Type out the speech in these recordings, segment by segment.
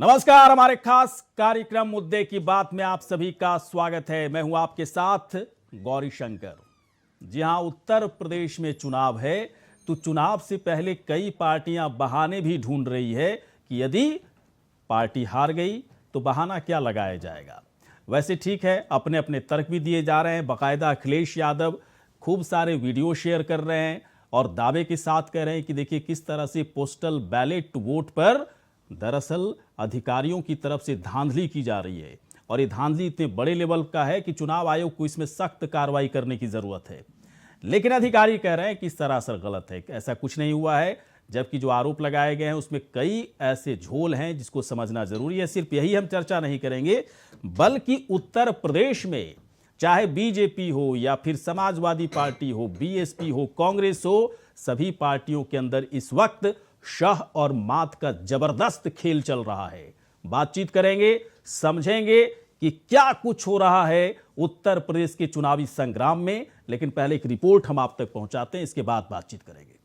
नमस्कार, हमारे खास कार्यक्रम मुद्दे की बात में आप सभी का स्वागत है। मैं हूं आपके साथ गौरी शंकर। जी हां, उत्तर प्रदेश में चुनाव है तो चुनाव से पहले कई पार्टियां बहाने भी ढूंढ रही है कि यदि पार्टी हार गई तो बहाना क्या लगाया जाएगा। वैसे ठीक है, अपने अपने तर्क भी दिए जा रहे हैं। बाकायदा अखिलेश यादव खूब सारे वीडियो शेयर कर रहे हैं और दावे के साथ कह रहे हैं कि देखिए किस तरह से पोस्टल बैलेट वोट पर दरअसल अधिकारियों की तरफ से धांधली की जा रही है और ये धांधली इतने बड़े लेवल का है कि चुनाव आयोग को इसमें सख्त कार्रवाई करने की जरूरत है। लेकिन अधिकारी कह रहे हैं कि सरासर गलत है, ऐसा कुछ नहीं हुआ है। जबकि जो आरोप लगाए गए हैं उसमें कई ऐसे झोल हैं जिसको समझना जरूरी है। सिर्फ यही हम चर्चा नहीं करेंगे, बल्कि उत्तर प्रदेश में चाहे बीजेपी हो या फिर समाजवादी पार्टी हो, बीएसपी हो, कांग्रेस हो, सभी पार्टियों के अंदर इस वक्त शह और मात का जबरदस्त खेल चल रहा है। बातचीत करेंगे, समझेंगे कि क्या कुछ हो रहा है उत्तर प्रदेश के चुनावी संग्राम में। लेकिन पहले एक रिपोर्ट हम आप तक पहुंचाते हैं, इसके बाद बातचीत करेंगे।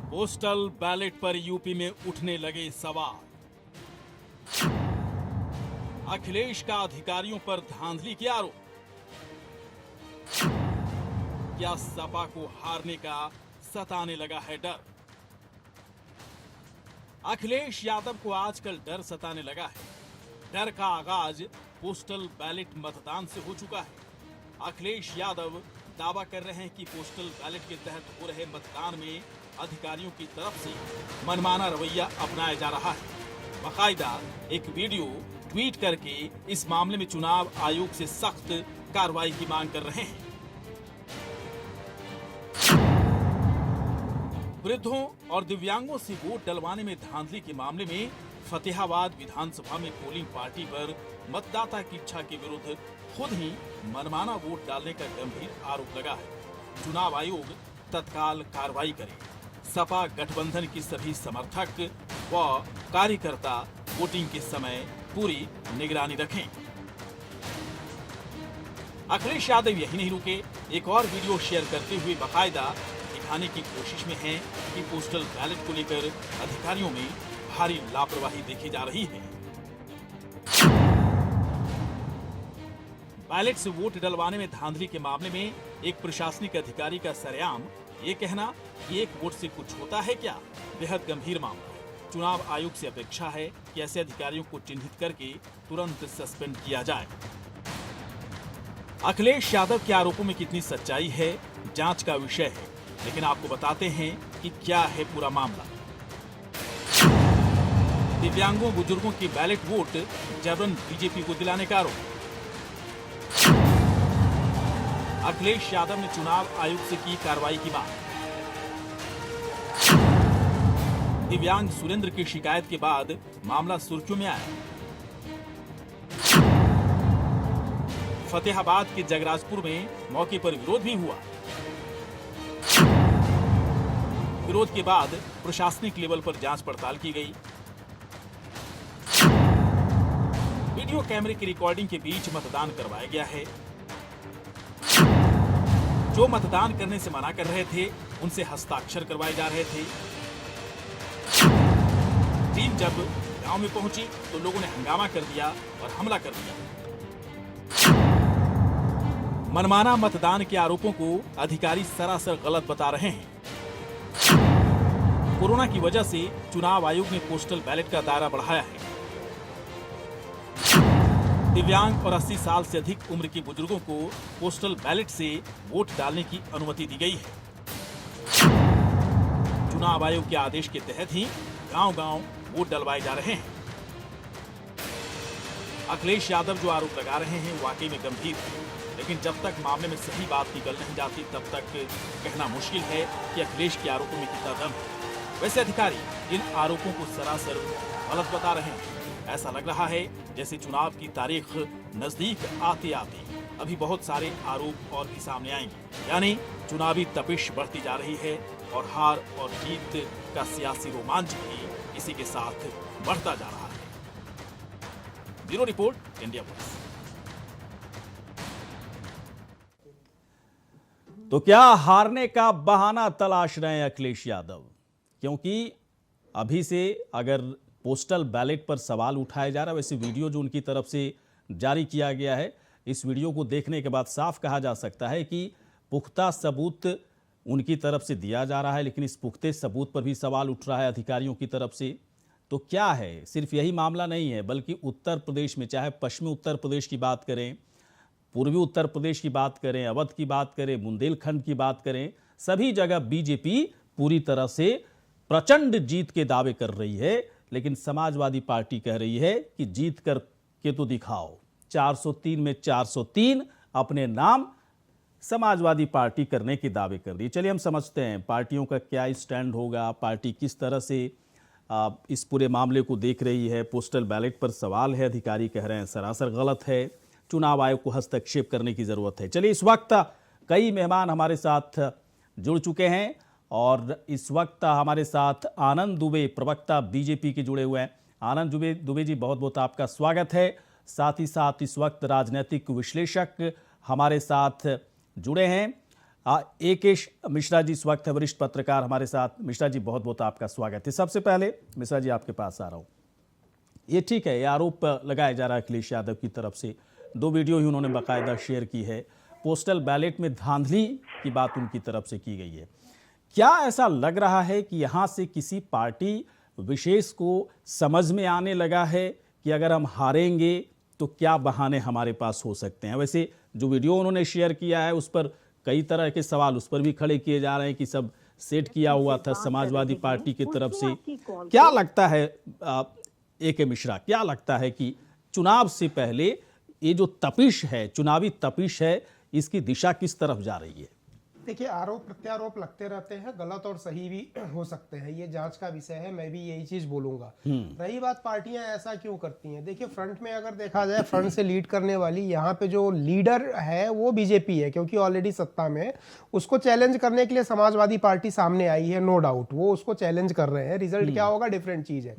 पोस्टल बैलेट पर यूपी में उठने लगे सवाल। अखिलेश का अधिकारियों पर धांधली के आरोप। क्या सपा को हारने का सताने लगा है डर। अखिलेश यादव को आजकल डर सताने लगा है। डर का आगाज पोस्टल बैलेट मतदान से हो चुका है। अखिलेश यादव दावा कर रहे हैं कि पोस्टल बैलेट के तहत हो रहे मतदान में अधिकारियों की तरफ से मनमाना रवैया अपनाया जा रहा है। बाकायदा एक वीडियो ट्वीट करके इस मामले में चुनाव आयोग से सख्त कार्रवाई की मांग कर रहे हैं। वृद्धों और दिव्यांगों से वोट डलवाने में धांधली के मामले में फतेहाबाद विधानसभा में पोलिंग पार्टी पर मतदाता की इच्छा के विरुद्ध खुद ही मनमाना वोट डालने का गंभीर आरोप लगा है। चुनाव आयोग तत्काल कार्रवाई करे। सपा गठबंधन की सभी समर्थक व कार्यकर्ता वोटिंग के समय पूरी निगरानी रखें। अखिलेश यादव यही नहीं रुके, एक और वीडियो शेयर करते हुए बाकायदा दिखाने की कोशिश में हैं कि पोस्टल बैलेट को लेकर अधिकारियों में भारी लापरवाही देखी जा रही है। बैलेट से वोट डलवाने में धांधली के मामले में एक प्रशासनिक अधिकारी का सरेआम ये कहना कि एक वोट से कुछ होता है क्या, बेहद गंभीर मामला है। चुनाव आयोग से अपेक्षा है कि ऐसे अधिकारियों को चिन्हित करके तुरंत सस्पेंड किया जाए। अखिलेश यादव के आरोपों में कितनी सच्चाई है, जांच का विषय है, लेकिन आपको बताते हैं कि क्या है पूरा मामला। दिव्यांगों बुजुर्गों की बैलेट वोट जबरन बीजेपी को दिलाने का आरोप। अखिलेश यादव ने चुनाव आयोग से की कार्रवाई की मांग। दिव्यांग सुरेंद्र की शिकायत के बाद मामला सुर्खियों में आया। फतेहाबाद के जगराजपुर में मौके पर विरोध भी हुआ। विरोध के बाद प्रशासनिक लेवल पर जांच पड़ताल की गई। वीडियो कैमरे की रिकॉर्डिंग के बीच मतदान करवाया गया है। जो मतदान करने से मना कर रहे थे उनसे हस्ताक्षर करवाए जा रहे थे। टीम जब गांव में पहुंची तो लोगों ने हंगामा कर दिया और हमला कर दिया। मनमाना मतदान के आरोपों को अधिकारी सरासर गलत बता रहे हैं। कोरोना की वजह से चुनाव आयोग ने पोस्टल बैलेट का दायरा बढ़ाया है। दिव्यांग और 80 साल से अधिक उम्र के बुजुर्गों को पोस्टल बैलेट से वोट डालने की अनुमति दी गई है। चुनाव आयोग के आदेश के तहत ही गांव-गांव वोट डलवाए जा रहे हैं। अखिलेश यादव जो आरोप लगा रहे हैं वाकई में गंभीर है, लेकिन जब तक मामले में सही बात निकल नहीं जाती तब तक कहना मुश्किल है कि अखिलेश के आरोपों में कितना दम है। वैसे अधिकारी इन आरोपों को सरासर गलत बता रहे हैं। ऐसा लग रहा है जैसे चुनाव की तारीख नजदीक आते आते अभी बहुत सारे आरोप और भी सामने आएंगे, यानी चुनावी तपिश बढ़ती जा रही है और हार और जीत का सियासी रोमांच भी इसी के साथ बढ़ता जा रहा है। Bureau report, India voice. तो क्या हारने का बहाना तलाश रहे हैं अखिलेश यादव? क्योंकि अभी से अगर पोस्टल बैलेट पर सवाल उठाया जा रहा है, वैसे वीडियो जो उनकी तरफ से जारी किया गया है, इस वीडियो को देखने के बाद साफ कहा जा सकता है कि पुख्ता सबूत उनकी तरफ से दिया जा रहा है, लेकिन इस पुख्ते सबूत पर भी सवाल उठ रहा है अधिकारियों की तरफ से। तो क्या है, सिर्फ यही मामला नहीं है, बल्कि उत्तर प्रदेश में, चाहे पश्चिमी उत्तर प्रदेश की बात करें, पूर्वी उत्तर प्रदेश की बात करें, अवध की बात करें, बुंदेलखंड की बात करें, सभी जगह बीजेपी पूरी तरह से प्रचंड जीत के दावे कर रही है। लेकिन समाजवादी पार्टी कह रही है कि जीत कर के तो दिखाओ। 403 में 403 अपने नाम समाजवादी पार्टी करने के दावे कर रही है। चलिए हम समझते हैं पार्टियों का क्या स्टैंड होगा, पार्टी किस तरह से इस पूरे मामले को देख रही है। पोस्टल बैलेट पर सवाल है, अधिकारी कह रहे हैं सरासर गलत है, चुनाव आयोग को हस्तक्षेप करने की जरूरत है। चलिए, इस वक्त कई मेहमान हमारे साथ जुड़ चुके हैं और इस वक्त हमारे साथ आनंद दुबे, प्रवक्ता बीजेपी के, जुड़े हुए हैं। आनंद दुबे जी, बहुत बहुत आपका स्वागत है। साथ ही साथ इस वक्त राजनीतिक विश्लेषक हमारे साथ जुड़े हैं। एकेश मिश्रा जी इस वक्त है वरिष्ठ पत्रकार हमारे साथ। मिश्रा जी, बहुत बहुत आपका स्वागत है। सबसे पहले मिश्रा जी आपके पास आ रहा हूँ। ये ठीक है, ये आरोप लगाया जा रहा है अखिलेश यादव की तरफ से, 2 वीडियो ही उन्होंने बाकायदा शेयर की है, पोस्टल बैलेट में धांधली की बात उनकी तरफ से की गई है। क्या ऐसा लग रहा है कि यहाँ से किसी पार्टी विशेष को समझ में आने लगा है कि अगर हम हारेंगे तो क्या बहाने हमारे पास हो सकते हैं? वैसे जो वीडियो उन्होंने शेयर किया है उस पर कई तरह के सवाल उस पर भी खड़े किए जा रहे हैं कि सब सेट किया हुआ था समाजवादी पार्टी की तरफ से। क्या लगता है ए.के. मिश्रा, क्या लगता है कि चुनाव से पहले ये जो तपिश है, चुनावी तपिश है, इसकी दिशा किस तरफ जा रही है? देखिए, आरोप प्रत्यारोप लगते रहते हैं, गलत और सही भी हो सकते हैं, ये जांच का विषय है। मैं भी यही चीज बोलूंगा। रही बात पार्टियां ऐसा क्यों करती हैं, देखिए फ्रंट में अगर देखा जाए, फ्रंट से लीड करने वाली यहाँ पे जो लीडर है वो बीजेपी है, क्योंकि ऑलरेडी सत्ता में है। उसको चैलेंज करने के लिए समाजवादी पार्टी सामने आई है, नो डाउट, वो उसको चैलेंज कर रहे हैं। रिजल्ट क्या होगा डिफरेंट चीज है।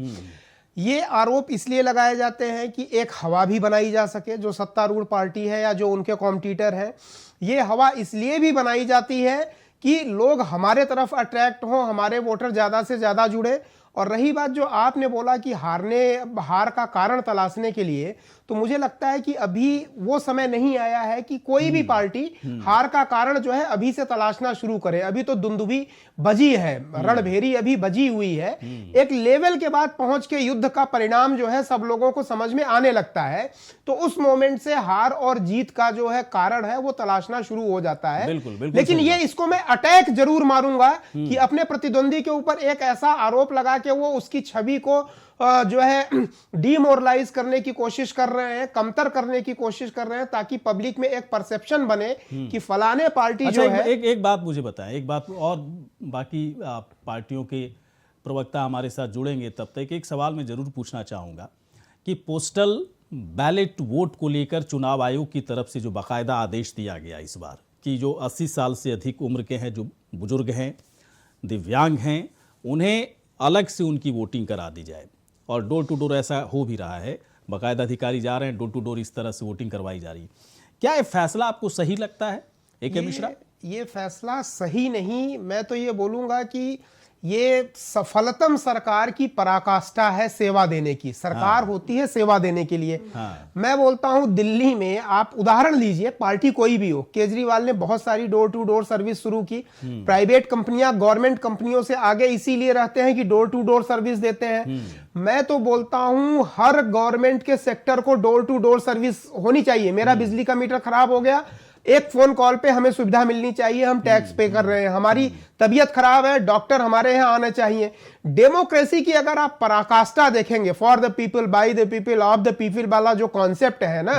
ये आरोप इसलिए लगाए जाते हैं कि एक हवा भी बनाई जा सके, जो सत्तारूढ़ पार्टी है या जो उनके कॉम्पिटिटर है। ये हवा इसलिए भी बनाई जाती है कि लोग हमारे तरफ अट्रैक्ट हों, हमारे वोटर ज्यादा से ज्यादा जुड़े। और रही बात जो आपने बोला कि हार का कारण तलाशने के लिए, तो मुझे लगता है कि अभी वो समय नहीं आया है कि कोई भी पार्टी हार का कारण जो है अभी से तलाशना शुरू करे। अभी तो दुंदुभी बजी है, रणभेरी अभी बजी हुई है। एक लेवल के बाद पहुंच के युद्ध का परिणाम जो है सब लोगों को समझ में आने लगता है, तो उस मोमेंट से हार और जीत का जो है कारण है वो तलाशना शुरू हो जाता है। बिल्कुल, लेकिन ये इसको मैं अटैक जरूर मारूंगा कि अपने प्रतिद्वंदी के ऊपर एक ऐसा आरोप लगा के वो उसकी छवि को जो है डीमोरलाइज करने की कोशिश कर रहे हैं, कमतर करने की कोशिश कर रहे हैं, ताकि पब्लिक में एक परसेप्शन बने कि फलाने पार्टी जो है। एक बात मुझे बताएं, एक बात और, बाकी पार्टियों के प्रवक्ता हमारे साथ जुड़ेंगे तब तक एक सवाल मैं जरूर पूछना चाहूंगा कि पोस्टल बैलेट वोट को लेकर चुनाव आयोग की तरफ से जो बाकायदा आदेश दिया गया इस बार कि जो 80 साल से अधिक उम्र के हैं, जो बुजुर्ग हैं, दिव्यांग हैं, उन्हें अलग से उनकी वोटिंग करा दी जाए। और डोर टू डोर ऐसा हो भी रहा है, बाकायदा अधिकारी जा रहे हैं, डोर टू डोर इस तरह से वोटिंग करवाई जा रही है। क्या ये फैसला आपको सही लगता है ए.के. मिश्रा? ये फैसला सही नहीं, मैं तो ये बोलूंगा कि ये सफलतम सरकार की पराकाष्ठा है सेवा देने की। सरकार होती है सेवा देने के लिए। मैं बोलता हूं, दिल्ली में आप उदाहरण लीजिए, पार्टी कोई भी हो, केजरीवाल ने बहुत सारी डोर टू डोर सर्विस शुरू की। प्राइवेट कंपनियां गवर्नमेंट कंपनियों से आगे इसीलिए रहते हैं कि डोर टू डोर सर्विस देते हैं। मैं तो बोलता हूं हर गवर्नमेंट के सेक्टर को डोर टू डोर सर्विस होनी चाहिए। मेरा बिजली का मीटर खराब हो गया, एक फोन कॉल पे हमें सुविधा मिलनी चाहिए। हम टैक्स पे कर रहे हैं, हमारी तबीयत खराब है, डॉक्टर हमारे यहाँ आने चाहिए। डेमोक्रेसी की अगर आप पराकाष्ठा देखेंगे, for the people, by the people, of the people वाला जो कॉन्सेप्ट है ना,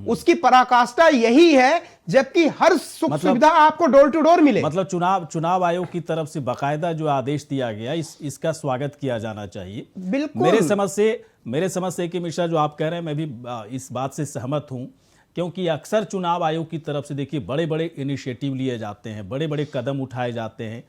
उसकी पराकाष्ठा यही है, जबकि हर सुख सुविधा आपको डोर टू डोर मिले। मतलब चुनाव आयोग की तरफ से बाकायदा जो आदेश दिया गया, इसका स्वागत किया जाना चाहिए। बिल्कुल, मेरे समझ से कि मिश्रा जो आप कह रहे हैं, मैं भी इस बात से सहमत हूं, क्योंकि अक्सर चुनाव आयोग की तरफ से देखिए बड़े बड़े इनिशिएटिव लिए जाते हैं, बड़े बड़े कदम उठाए जाते हैं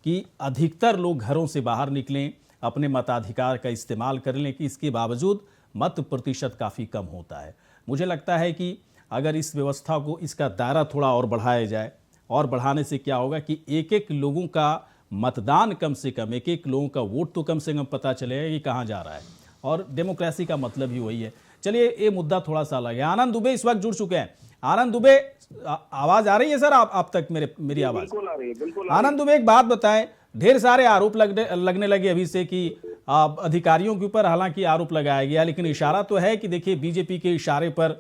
कि अधिकतर लोग घरों से बाहर निकलें, अपने मताधिकार का इस्तेमाल करें, लेकिन इसके बावजूद मत प्रतिशत काफ़ी कम होता है। मुझे लगता है कि अगर इस व्यवस्था को, इसका दायरा थोड़ा और बढ़ाया जाए, और बढ़ाने से क्या होगा कि एक एक लोगों का मतदान कम से कम, एक एक लोगों का वोट तो कम से कम पता चलेगा कि कहाँ जा रहा है, और डेमोक्रेसी का मतलब ही वही है। चलिए, ये मुद्दा थोड़ा सा अलग है। आनंद दुबे इस वक्त जुड़ चुके हैं। आनंद दुबे, आवाज आ रही है सर आप तक मेरी आवाज? बिल्कुल आ रही है, बिल्कुल। आनंद दुबे, एक बात बताएं, ढेर सारे आरोप लगने लगे अभी से कि अधिकारियों के ऊपर हालांकि आरोप लगाया गया, लेकिन इशारा तो है कि देखिए बीजेपी के इशारे पर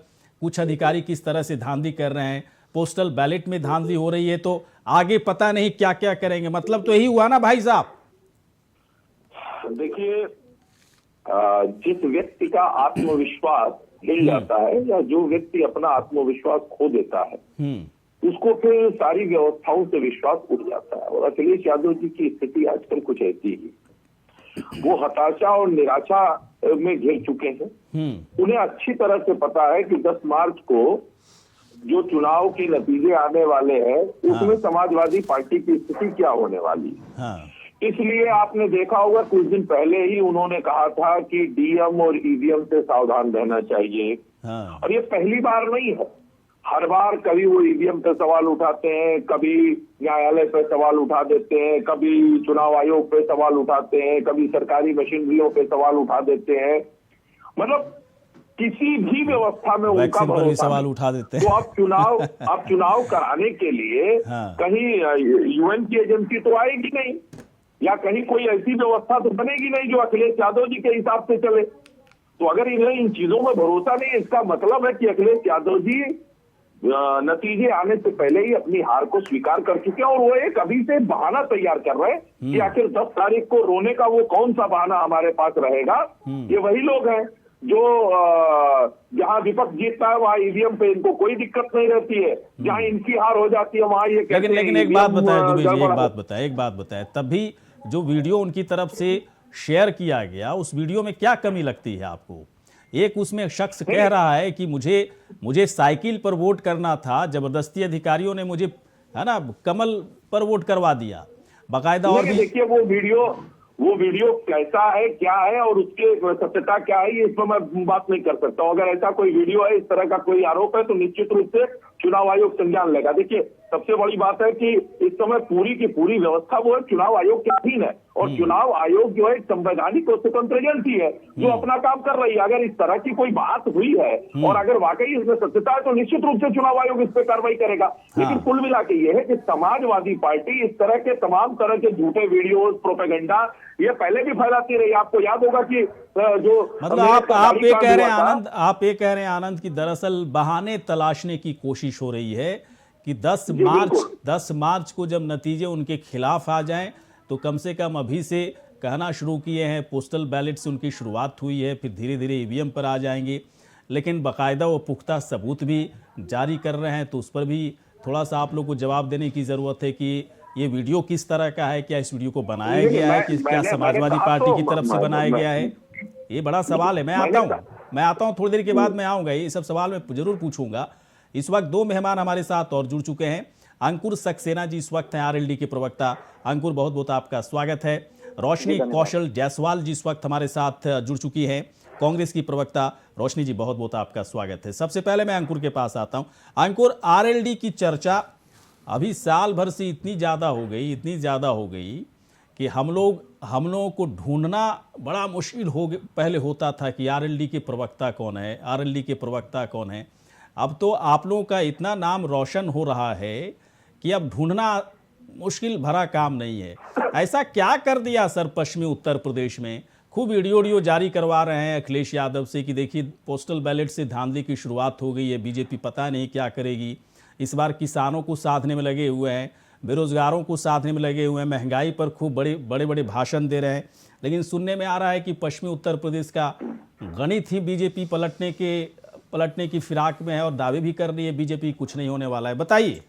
कुछ अधिकारी किस तरह से धांधली कर रहे हैं, पोस्टल बैलेट में धांधली हो रही है, तो आगे पता नहीं क्या क्या करेंगे। मतलब तो यही हुआ ना भाई साहब? देखिए, जिस व्यक्ति का आत्मविश्वास हिल जाता है या जो व्यक्ति अपना आत्मविश्वास खो देता है, उसको फिर सारी व्यवस्थाओं से विश्वास उठ जाता है। और अखिलेश यादव जी की स्थिति आजकल कुछ ऐसी ही, वो हताशा और निराशा में घिर चुके हैं। उन्हें अच्छी तरह से पता है कि 10 मार्च को जो चुनाव के नतीजे आने वाले हैं, उसमें समाजवादी पार्टी की स्थिति क्या होने वाली है। इसलिए आपने देखा होगा कुछ दिन पहले ही उन्होंने कहा था कि डीएम और ईवीएम से सावधान रहना चाहिए। और ये पहली बार नहीं है, हर बार कभी वो ईवीएम पे सवाल उठाते हैं, कभी न्यायालय पे सवाल उठा देते हैं, कभी चुनाव आयोग पे सवाल उठाते हैं, कभी सरकारी मशीनरियों पे सवाल उठा देते हैं। मतलब किसी भी व्यवस्था में उनका भरोसा सवाल उठा देते हैं। तो आप चुनाव कराने के लिए कहीं यूएन की एजेंसी तो आएगी नहीं, या कहीं कोई ऐसी व्यवस्था तो बनेगी नहीं जो अखिलेश यादव जी के हिसाब से चले। तो अगर इन्हें इन चीजों में भरोसा नहीं, इसका मतलब है कि अखिलेश यादव जी नतीजे आने से पहले ही अपनी हार को स्वीकार कर चुके हैं, और वो एक अभी से बहाना तैयार कर रहे हैं कि आखिर 10 तारीख को रोने का वो कौन सा बहाना हमारे पास रहेगा। ये वही लोग हैं जो जहां विपक्ष जीतता है वहां ईवीएम पे इनको कोई दिक्कत नहीं रहती है, जहां इनकी हार हो जाती है वहां ये कहते हैं। लेकिन एक बात बताएं दुबे जी, एक बात बताएं, तब भी जो वीडियो उनकी तरफ से शेयर किया गया, उस वीडियो में क्या कमी लगती है आपको? एक उसमें शख्स कह रहा है कि मुझे साइकिल पर वोट करना था, जबरदस्ती अधिकारियों ने मुझे, है ना, कमल पर वोट करवा दिया बाकायदा। और भी देखिए वो वीडियो कैसा है, क्या है, और उसकी सत्यता क्या है, ये इस पर मैं बात नहीं कर सकता हूं। अगर ऐसा कोई वीडियो है, इस तरह का कोई आरोप है, तो निश्चित रूप से चुनाव आयोग संज्ञान लेगा। देखिए, सबसे बड़ी बात है कि इस समय पूरी की पूरी व्यवस्था वो है चुनाव आयोग के अधीन है, और चुनाव आयोग जो है संवैधानिक और स्वतंत्र एजेंसी है जो अपना काम कर रही है। अगर इस तरह की कोई बात हुई है और अगर वाकई इसमें सत्यता है, तो निश्चित रूप से चुनाव आयोग इस पर कार्रवाई करेगा। लेकिन कुल मिला के ये है कि समाजवादी पार्टी इस तरह के तमाम तरह के झूठे वीडियो, प्रोपेगेंडा ये पहले भी फैलाती रही। आपको याद होगा कि जो मतलब आप ये कह रहे हैं आनंद, की दरअसल बहाने तलाशने की कोशिश हो रही है कि 10 मार्च को जब नतीजे उनके खिलाफ आ जाएं, तो कम से कम अभी से कहना शुरू किए हैं, पोस्टल बैलेट से उनकी शुरुआत हुई है, फिर धीरे धीरे ईवीएम पर आ जाएंगे, लेकिन बाकायदा वो पुख्ता सबूत भी जारी कर रहे हैं। तो उस पर भी थोड़ा सा आप लोग को जवाब देने की ज़रूरत है कि ये वीडियो किस तरह का है, क्या इस वीडियो को बनाया गया है, कि क्या समाजवादी पार्टी की तरफ से बनाया गया है? ये बड़ा सवाल है। मैं आता हूँ थोड़ी देर के बाद मैं आऊँगा, ये सब सवाल मैं जरूर पूछूंगा। इस वक्त 2 मेहमान हमारे साथ और जुड़ चुके हैं। अंकुर सक्सेना जी इस वक्त हैं आरएलडी के प्रवक्ता। अंकुर, बहुत बहुत आपका स्वागत है। रोशनी कौशल जायसवाल जी इस वक्त हमारे साथ जुड़ चुकी हैं, कांग्रेस की प्रवक्ता। रोशनी जी, बहुत बहुत आपका स्वागत है। सबसे पहले मैं अंकुर के पास आता हूं। अंकुर, आरएलडी की चर्चा अभी साल भर से इतनी ज़्यादा हो गई कि हम लोगों को ढूंढना बड़ा मुश्किल पहले होता था कि आरएलडी के प्रवक्ता कौन है। अब तो आप लोगों का इतना नाम रोशन हो रहा है कि अब ढूंढना मुश्किल भरा काम नहीं है। ऐसा क्या कर दिया सर पश्चिमी उत्तर प्रदेश में? खूब वीडियो जारी करवा रहे हैं अखिलेश यादव से कि देखिए पोस्टल बैलेट से धांधली की शुरुआत हो गई है, बीजेपी पता नहीं क्या करेगी। इस बार किसानों को साधने में लगे हुए हैं, बेरोजगारों को साधने में लगे हुए हैं, महंगाई पर खूब बड़े भाषण दे रहे हैं। लेकिन सुनने में आ रहा है कि पश्चिमी उत्तर प्रदेश का गणित ही बीजेपी पलटने की फिराक में है और दावे भी कर रही है बीजेपी कुछ नहीं होने वाला है। बताइए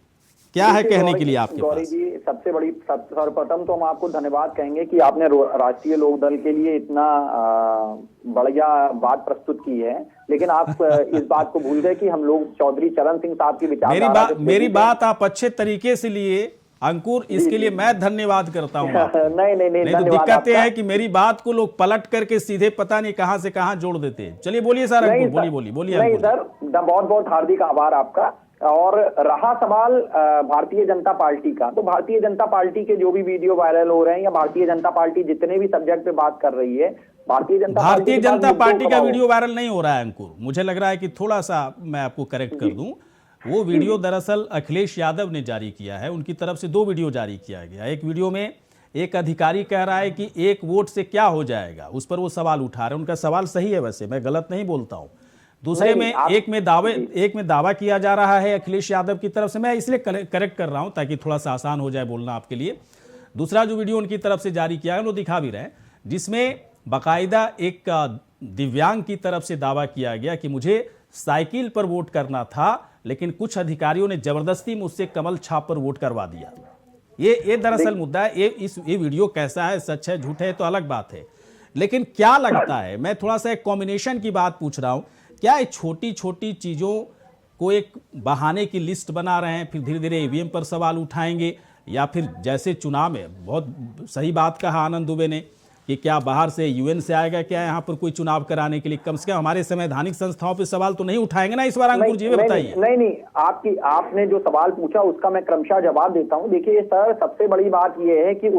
क्या है कहने के लिए आपके पास? जी, सर्वप्रथम तो हम आपको धन्यवाद कहेंगे कि आपने राष्ट्रीय लोकदल के लिए इतना बढ़िया बात प्रस्तुत की है, लेकिन आप इस बात को भूल गए कि हम लोग चौधरी चरण सिंह साहब की विचारधारा मेरी बात आप अच्छे तरीके से लिए अंकुर, इसके लिए मैं धन्यवाद करता हूँ नहीं नहीं नहीं, नहीं तो धन्यवाद दिक्कतें आपका। हैं कि मेरी बात को लोग पलट करके सीधे पता नहीं कहां से कहां जोड़ देते हैं। चलिए बोलिए सर नहीं अंकुर, सर, बोलिए नहीं अंकुर। सर, बहुत बहुत हार्दिक आभार आपका। और रहा सवाल भारतीय जनता पार्टी का, तो भारतीय जनता पार्टी के जो भी वीडियो वायरल हो रहे हैं या भारतीय जनता पार्टी जितने भी सब्जेक्ट पे बात कर रही है, भारतीय जनता पार्टी का वीडियो वायरल नहीं हो रहा है अंकुर। मुझे लग रहा है कि थोड़ा सा मैं आपको करेक्ट कर दूं, वो वीडियो दरअसल अखिलेश यादव ने जारी किया है। उनकी तरफ से 2 वीडियो जारी किया गया। एक वीडियो में एक अधिकारी कह रहा है कि 1 वोट से क्या हो जाएगा, उस पर वो सवाल उठा रहे हैं। उनका सवाल सही है, वैसे मैं गलत नहीं बोलता हूं। दूसरे में एक में दावा किया जा रहा है अखिलेश यादव की तरफ से, मैं इसलिए करेक्ट कर रहा हूं ताकि थोड़ा सा आसान हो जाए बोलना आपके लिए। दूसरा जो वीडियो उनकी तरफ से जारी किया है वो दिखा भी रहे हैं, जिसमें बाकायदा एक दिव्यांग की तरफ से दावा किया गया कि मुझे साइकिल पर वोट करना था, लेकिन कुछ अधिकारियों ने जबरदस्ती मुझसे कमल छाप पर वोट करवा दिया। ये दरअसल मुद्दा है। ये वीडियो कैसा है, सच है झूठ है तो अलग बात है, लेकिन क्या लगता है, मैं थोड़ा सा एक कॉम्बिनेशन की बात पूछ रहा हूं, क्या ये छोटी छोटी चीजों को एक बहाने की लिस्ट बना रहे हैं, फिर धीरे धीरे ईवीएम पर सवाल उठाएंगे, या फिर जैसे चुनाव में बहुत सही बात कहा आनंद दुबे ने कि क्या बाहर से यूएन से आएगा क्या यहाँ पर कोई चुनाव कराने के लिए, कम से कम हमारे संवैधानिक संस्थाओं पे सवाल तो नहीं उठाएंगे ना इस बार अंकुर जी, बताइए। नहीं, आपने जो सवाल पूछा उसका मैं क्रमशः जवाब देता हूं। देखिए सर, सबसे बड़ी बात यह है कि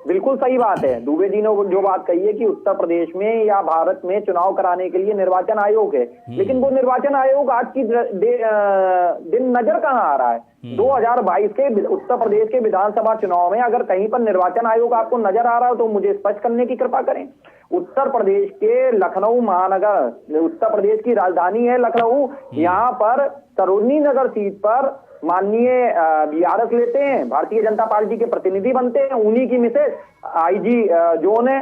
बिल्कुल सही बात है, दुबे जी ने जो बात कही है कि उत्तर प्रदेश में या भारत में चुनाव कराने के लिए निर्वाचन आयोग है, लेकिन वो निर्वाचन आयोग आज की दिन नजर कहाँ आ रहा है? 2022 के उत्तर प्रदेश के विधानसभा चुनाव में अगर कहीं पर निर्वाचन आयोग आपको नजर आ रहा हो तो मुझे स्पष्ट करने की कृपा करें। उत्तर प्रदेश के लखनऊ महानगर, उत्तर प्रदेश की राजधानी है लखनऊ, यहाँ पर सरोजनी नगर सीट पर माननीय बीआरएस लेते हैं, भारतीय जनता पार्टी के प्रतिनिधि बनते हैं, उन्हीं की मिसेज आईजी जोन है।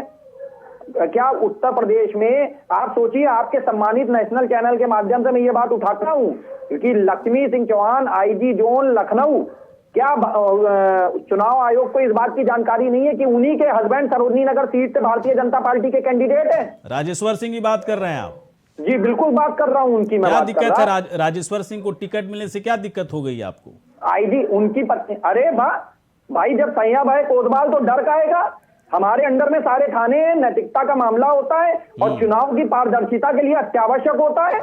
क्या उत्तर प्रदेश में आप सोचिए, आपके सम्मानित नेशनल चैनल के माध्यम से मैं ये बात उठाता हूं कि लक्ष्मी सिंह चौहान आईजी जोन लखनऊ, क्या चुनाव आयोग को इस बात की जानकारी नहीं है कि उन्हीं के हस्बैंड सरोजनी नगर सीट से भारतीय जनता पार्टी के कैंडिडेट है? राजेश्वर सिंह की बात कर रहे हैं आप? जी बिल्कुल बात कर रहा हूं उनकी। क्या दिक्कत है राजेश्वर सिंह को टिकट मिलने से, क्या दिक्कत हो गई आपको? आईजी उनकी पत्नी, अरे भाई जब सैया भाई कोतवाल तो डर आएगा। हमारे अंडर में सारे थाने हैं, नैतिकता का मामला होता है और चुनाव की पारदर्शिता के लिए अत्यावश्यक होता है।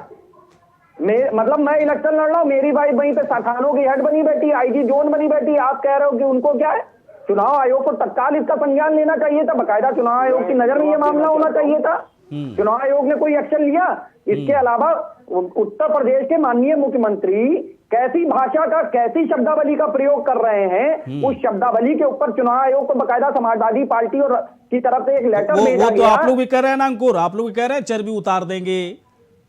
मतलब मैं इलेक्शन लड़ रहा हूं, मेरी वाइफ वहीं पे थानों की हेड बनी बैठी, आईजी जोन बनी बैठी, आप कह रहे हो कि उनको क्या है? चुनाव आयोग को तत्काल इसका संज्ञान लेना चाहिए था, बकायदा चुनाव आयोग की नजर में यह मामला होना चाहिए था। चुनाव आयोग ने कोई एक्शन लिया? इसके अलावा उत्तर प्रदेश के माननीय मुख्यमंत्री कैसी भाषा का, कैसी शब्दावली का प्रयोग कर रहे हैं, उस शब्दावली के ऊपर चुनाव आयोग को बकायदा समाजवादी पार्टी और की तरफ से एक लेटर भेजा गया। आप लोग भी कह रहे हैं ना अंकुर, आप लोग भी कह रहे हैं चर्बी उतार देंगे,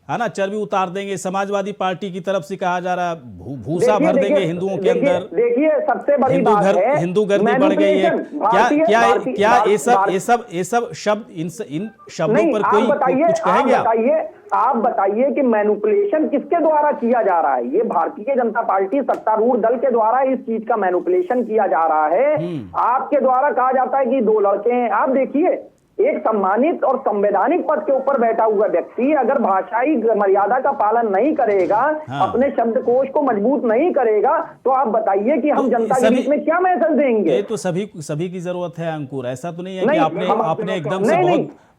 है ना, चर्बी उतार देंगे। समाजवादी पार्टी की तरफ से कहा जा रहा है भूसा भर देंगे हिंदुओं के अंदर। देखिए सबसे बड़ी बात है, हिंदू गर्दी बढ़ गई है। क्या ये सब शब्द, इन शब्दों पर कोई कुछ कहेंगे? आप बताइए कि मैनिपुलेशन किसके द्वारा किया जा रहा है? ये भारतीय जनता पार्टी सत्तारूढ़ दल के द्वारा इस चीज का मैनिपुलेशन किया जा रहा है। आपके द्वारा कहा जाता है कि 2 लड़के हैं। आप देखिए, एक सम्मानित और संवैधानिक पद के ऊपर बैठा हुआ व्यक्ति अगर भाषाई मर्यादा का पालन नहीं करेगा, अपने शब्दकोश को मजबूत नहीं करेगा, तो आप बताइए कि हम जनता के बीच में क्या मैसेज देंगे? ये तो सभी की जरूरत है अंकुर, ऐसा तो नहीं है कि आपने एकदम से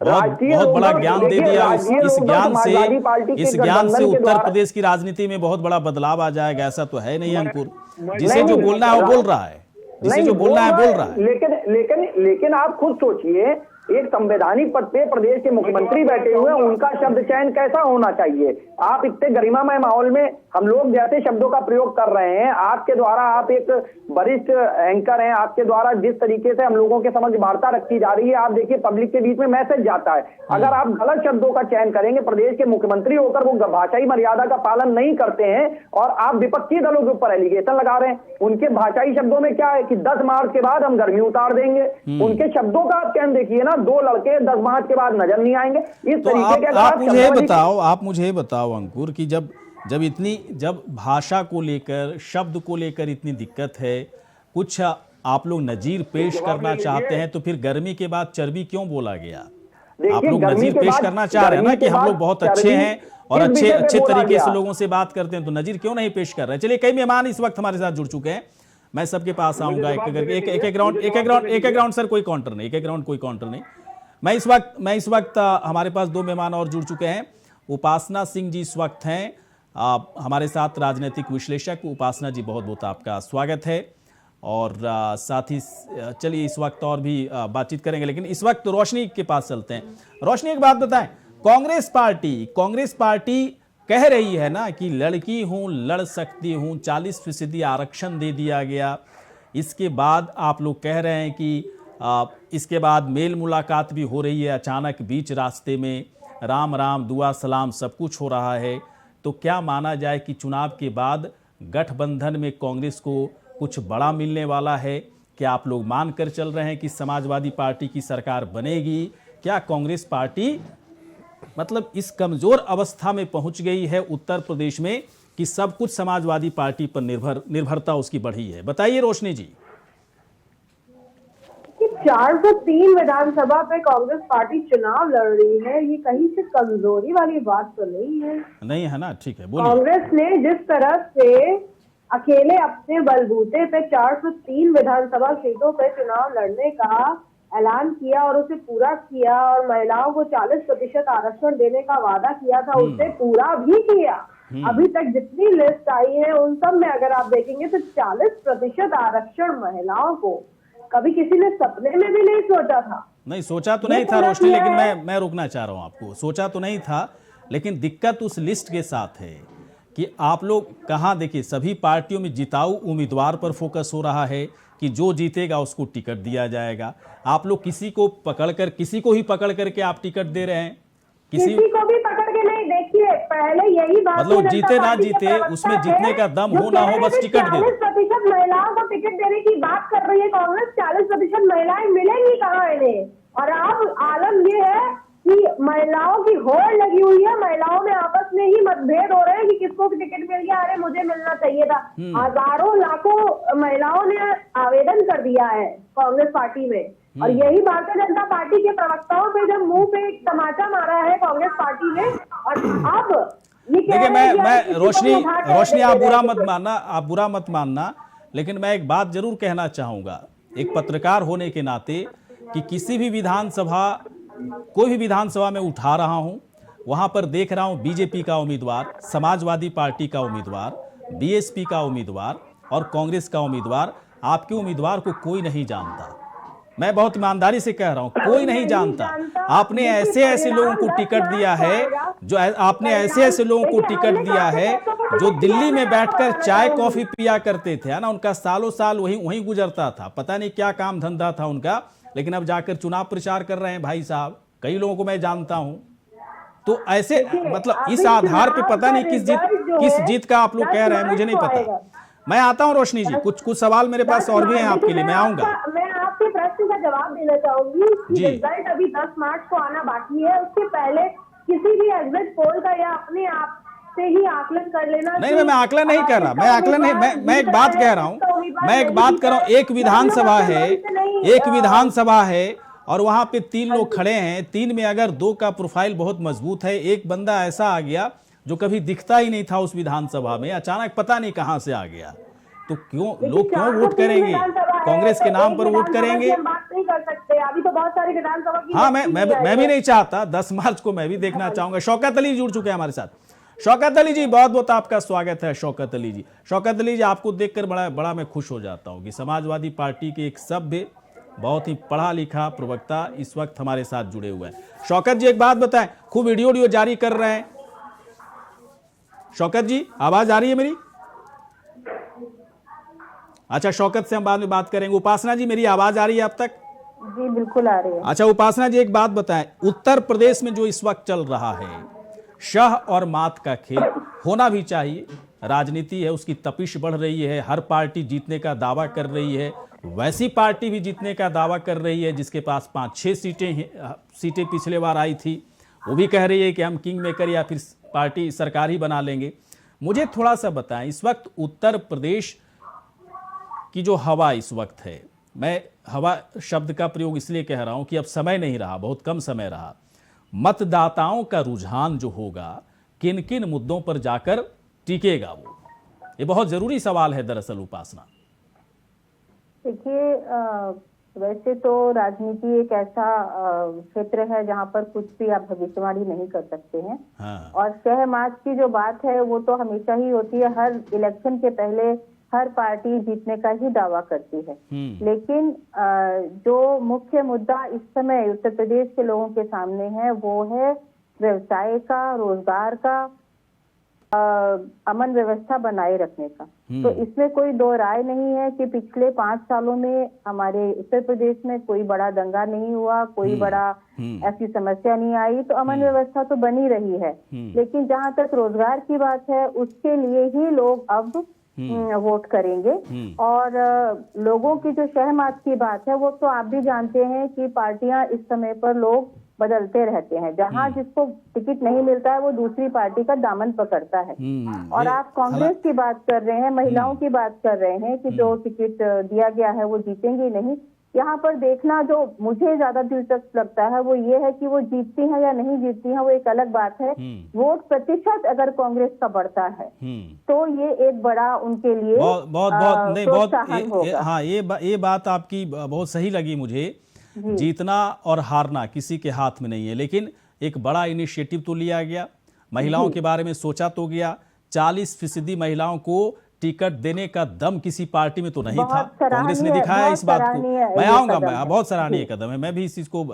बहुत बड़ा ज्ञान दे दिया। इस ज्ञान से उत्तर प्रदेश की राजनीति में बहुत बड़ा बदलाव आ जाएगा, ऐसा तो है नहीं अंकुर। जिसे जो बोलना है वो बोल रहा है, जिसे जो बोलना है बोल रहा है। लेकिन आप खुद सोचिए, एक संवैधानिक पद पे प्रदेश के मुख्यमंत्री बैठे हुए हैं, उनका शब्द चयन कैसा होना चाहिए? आप इतने गरिमामय माहौल में हम लोग जैसे शब्दों का प्रयोग कर रहे हैं, आपके द्वारा, आप एक वरिष्ठ एंकर हैं, आपके द्वारा जिस तरीके से हम लोगों के समझ वार्ता रखी जा रही है, आप देखिए पब्लिक के बीच में मैसेज जाता है। अगर आप गलत शब्दों का चयन करेंगे, प्रदेश के मुख्यमंत्री होकर वो भाषाई मर्यादा का पालन नहीं करते हैं और आप विपक्षी दलों के ऊपर एलिगेशन लगा रहे हैं। उनके भाषाई शब्दों में क्या है कि 10 मार्च के बाद हम गर्मी उतार देंगे। उनके शब्दों का आप चयन देखिए ना, 2 लड़के 10 मार्च के बाद नजर नहीं आएंगे। इस तरीके के आप मुझे बताओ अंकुर कि जब भाषा को लेकर, शब्द को लेकर इतनी दिक्कत है, कुछ आप लोग नजीर पेश करना चाहते हैं, तो फिर गर्मी के बाद चर्बी क्यों बोला गया? आप लोग नजीर पेश करना चाह रहे हैं ना कि हम लोग बहुत अच्छे हैं और अच्छे तरीके से लोगों से बात करते हैं, तो नजीर क्यों नहीं पेश कर रहे हैं? चलिए, कई मेहमान इस वक्त हमारे साथ जुड़ चुके हैं। मैं सबके पास आऊंगा एक एक राउंड सर, कोई काउंटर नहीं, एक राउंड कोई काउंटर नहीं। मैं इस वक्त हमारे पास दो मेहमान और जुड़ चुके हैं। उपासना सिंह जी इस वक्त हैं हमारे साथ, राजनीतिक विश्लेषक। उपासना जी, बहुत बहुत आपका स्वागत है। और साथ ही चलिए इस वक्त और भी बातचीत करेंगे, लेकिन इस वक्त रोशनी के पास चलते हैं। रोशनी, एक बात बताएं, कांग्रेस पार्टी कह रही है ना कि लड़की हूं, लड़ सकती हूं, 40% आरक्षण दे दिया गया। इसके बाद आप लोग कह रहे हैं कि इसके बाद मेल मुलाकात भी हो रही है अचानक बीच रास्ते में, राम राम दुआ सलाम सब कुछ हो रहा है। तो क्या माना जाए कि चुनाव के बाद गठबंधन में कांग्रेस को कुछ बड़ा मिलने वाला है? क्या आप लोग मान कर चल रहे हैं कि समाजवादी पार्टी की सरकार बनेगी? क्या कांग्रेस पार्टी मतलब इस कमजोर अवस्था में पहुंच गई है उत्तर प्रदेश में कि सब कुछ समाजवादी पार्टी पर निर्भरता उसकी बढ़ी है? बताइए रोशनी जी। 403 विधानसभा पे कांग्रेस पार्टी चुनाव लड़ रही है, ये कहीं से कमजोरी वाली बात तो नहीं है ना? ठीक है, बोलिए। कांग्रेस ने जिस तरह से अकेले अपने बलबूते पे 403 विधानसभा सीटों पे चुनाव लड़ने का ऐलान किया और उसे पूरा किया, और महिलाओं को 40% आरक्षण देने का वादा किया था, उसे पूरा भी किया। अभी तक जितनी लिस्ट आई है उन सब में अगर आप देखेंगे तो 40% आरक्षण महिलाओं को कभी किसी ने सपने में भी नहीं सोचा था। नहीं सोचा तो नहीं था रोशनी, लेकिन मैं रोकना चाह रहा हूं आपको। सोचा तो नहीं था, लेकिन दिक्कत उस लिस्ट के साथ है कि आप लोग कहाँ, देखिए सभी पार्टियों में जिताऊ उम्मीदवार पर फोकस हो रहा है कि जो जीतेगा उसको टिकट दिया जाएगा। आप लोग किसी को ही पकड़ करके आप टिकट दे रहे हैं, किसी को भी पकड़ के नहीं। देखिए पहले यही बात, मतलब जीते ना जीते उसमें जीतने का दम हो ना हो, बस टिकट दे। 40% महिलाओं को टिकट देने की बात कर रही है कांग्रेस। 40% महिलाएं मिलेंगी कहाँ इन्हें? और अब आलम ये है कि महिलाओं की होड़ लगी हुई है, महिलाओं में आपस में ही मतभेद हो रहे हैं कि किसको टिकट मिल गया, अरे मुझे मिलना चाहिए था। हजारों लाखों महिलाओं ने आवेदन कर दिया है कांग्रेस पार्टी में, और यही भारतीय जनता पार्टी के प्रवक्ताओं पे जब मुंह पे एक तमाचा मारा है कांग्रेस पार्टी ने। और अब देखिए मैं रोशनी आप बुरा मत मानना, लेकिन मैं एक बात जरूर कहना चाहूंगा एक पत्रकार होने के नाते कि किसी भी कोई भी विधानसभा में उठा रहा हूं, वहां पर देख रहा हूं बीजेपी का उम्मीदवार, समाजवादी पार्टी का उम्मीदवार, बीएसपी का उम्मीदवार और कांग्रेस का उम्मीदवार। आपके उम्मीदवार को कोई नहीं जानता। मैं बहुत ईमानदारी से कह रहा हूं, कोई नहीं जानता। आपने ऐसे लोगों को टिकट दिया है जो दिल्ली में बैठकर चाय कॉफी पिया करते थे, है ना? उनका सालों साल वहीं गुजरता था, पता नहीं क्या काम धंधा था उनका, लेकिन अब जाकर चुनाव प्रचार कर रहे हैं भाई साहब। कई लोगों को मैं जानता हूं। तो ऐसे मतलब इस आधार पे पता नहीं किस जीत का आप लोग कह रहे हैं, मुझे नहीं पता। मैं आता हूं रोशनी जी, कुछ सवाल मेरे पास और भी हैं आपके लिए, मैं आऊंगा। मैं आपके प्रश्न का जवाब देना चाहूंगी कि रिजल्ट अभी 10 मार्च को आना बाकी है, उससे पहले किसी भी एग्जिट पोल का या अपने आप से ही आकलन कर लेना। नहीं, मैं आकलन नहीं कर रहा, मैं एक बात कह रहा हूं। एक विधानसभा है और वहां पे 3 लोग खड़े हैं, 3 में अगर 2 का प्रोफाइल बहुत मजबूत है, एक बंदा ऐसा आ गया जो कभी दिखता ही नहीं था उस विधानसभा में, अचानक पता नहीं कहां से आ गया, तो लोग क्यों वोट करेंगे? कांग्रेस के नाम पर वोट करेंगे? बात नहीं कर सकते, अभी तो बहुत सारी विधानसभा की। हाँ, मैं भी नहीं चाहता। 10 मार्च को मैं भी देखना चाहूंगा। शौकत अली जुड़ चुके हैं हमारे साथ। शौकत अली जी, बहुत बहुत आपका स्वागत है। शौकत अली जी, आपको देखकर बड़ा मैं खुश हो जाता हूं कि समाजवादी पार्टी के एक सभ्य, बहुत ही पढ़ा लिखा प्रवक्ता इस वक्त हमारे साथ जुड़े हुए हैं। शौकत जी, एक बात बताएं, खूब वीडियो जारी कर रहे हैं। शौकत जी, आवाज आ रही है मेरी? अच्छा, शौकत से हम बाद में बात करेंगे। उपासना जी, मेरी आवाज आ रही है अब तक? जी बिल्कुल आ रही है। अच्छा उपासना जी, एक बात बताएं, उत्तर प्रदेश में जो इस वक्त चल रहा है, शह और मात का खेल होना भी चाहिए। राजनीति है, उसकी तपिश बढ़ रही है, हर पार्टी जीतने का दावा कर रही है, वैसी पार्टी भी जीतने का दावा कर रही है जिसके पास 5-6 सीटें पिछले बार आई थी, वो भी कह रही है कि हम किंग मेकर या फिर पार्टी सरकार ही बना लेंगे। मुझे थोड़ा सा बताएं, इस वक्त उत्तर प्रदेश की जो हवा इस वक्त है, मैं हवा शब्द का प्रयोग इसलिए कह रहा हूं कि अब समय नहीं रहा, बहुत कम समय रहा, मतदाताओं का रुझान जो होगा किन किन मुद्दों पर जाकर टिकेगा, वो ये बहुत जरूरी सवाल है दरअसल उपासना। देखिए, वैसे तो राजनीति एक ऐसा क्षेत्र है जहाँ पर कुछ भी आप भविष्यवाणी नहीं कर सकते हैं। हाँ। और शह मार्च की जो बात है वो तो हमेशा ही होती है, हर इलेक्शन के पहले हर पार्टी जीतने का ही दावा करती है। लेकिन जो मुख्य मुद्दा इस समय उत्तर प्रदेश के लोगों के सामने है वो है व्यवसाय का, रोजगार का, अमन व्यवस्था बनाए रखने का। तो इसमें कोई दो राय नहीं है कि पिछले 5 सालों में हमारे उत्तर प्रदेश में कोई बड़ा दंगा नहीं हुआ, कोई बड़ा ऐसी समस्या नहीं आई, तो अमन व्यवस्था तो बनी रही है। लेकिन जहाँ तक रोजगार की बात है उसके लिए ही लोग अब वोट करेंगे। और लोगों की जो शहमात की बात है वो तो आप भी जानते हैं कि पार्टियां इस समय पर लोग बदलते रहते हैं, जहां जिसको टिकट नहीं मिलता है वो दूसरी पार्टी का दामन पकड़ता है। और आप कांग्रेस की बात कर रहे हैं, महिलाओं की बात कर रहे हैं कि जो टिकट दिया गया है वो जीतेंगी नहीं। यहाँ पर देखना जो मुझे ज्यादा दिलचस्प लगता है वो ये है कि वो जीतती हैं या नहीं जीतती हैं वो एक अलग बात है। वोट प्रतिशत अगर कांग्रेस का बढ़ता है तो ये एक बड़ा उनके लिए प्रोत्साहन होगा। हाँ, ये बात आपकी बहुत सही लगी मुझे। जीतना और हारना किसी के हाथ में नहीं है, लेकिन एक बड़ा इनिशिएटिव तो लिया गया, महिलाओं के बारे में सोचा तो गया। 40% महिलाओं को टिकट देने का दम किसी पार्टी में तो नहीं था, कांग्रेस ने दिखाया इस बात को। मैं आऊंगा, बहुत सराहनीय कदम है, मैं भी इस चीज को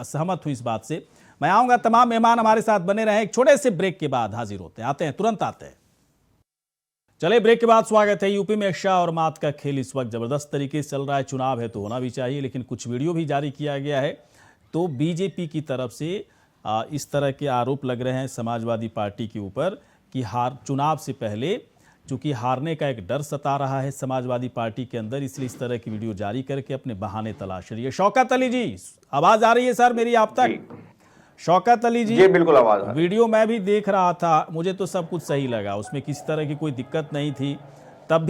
सहमत हूं इस बात से। मैं आऊंगा, तमाम मेहमान हमारे साथ बने रहे। एक छोटे से ब्रेक के बाद हाजिर होते हैं, आते हैं, तुरंत आते हैं। चले, ब्रेक के बाद स्वागत है। यूपी में शाह और मात का खेल इस वक्त जबरदस्त तरीके से चल रहा है। चुनाव है तो होना भी चाहिए, लेकिन कुछ वीडियो भी जारी किया गया है। तो बीजेपी की तरफ से इस तरह के आरोप लग रहे हैं समाजवादी पार्टी के ऊपर कि चुनाव से पहले चूंकि हारने का एक डर सता रहा है समाजवादी पार्टी के अंदर, इसलिए इस तरह की वीडियो जारी करके अपने बहाने तलाश रही है। शौकत अली जी, आवाज आ रही है सर मेरी आप तक? शौकत अली जी, बिल्कुल आवाज आ रही है। वीडियो मैं भी देख रहा था, मुझे तो सब कुछ सही लगा, उसमें किसी तरह की कोई दिक्कत नहीं थी। तब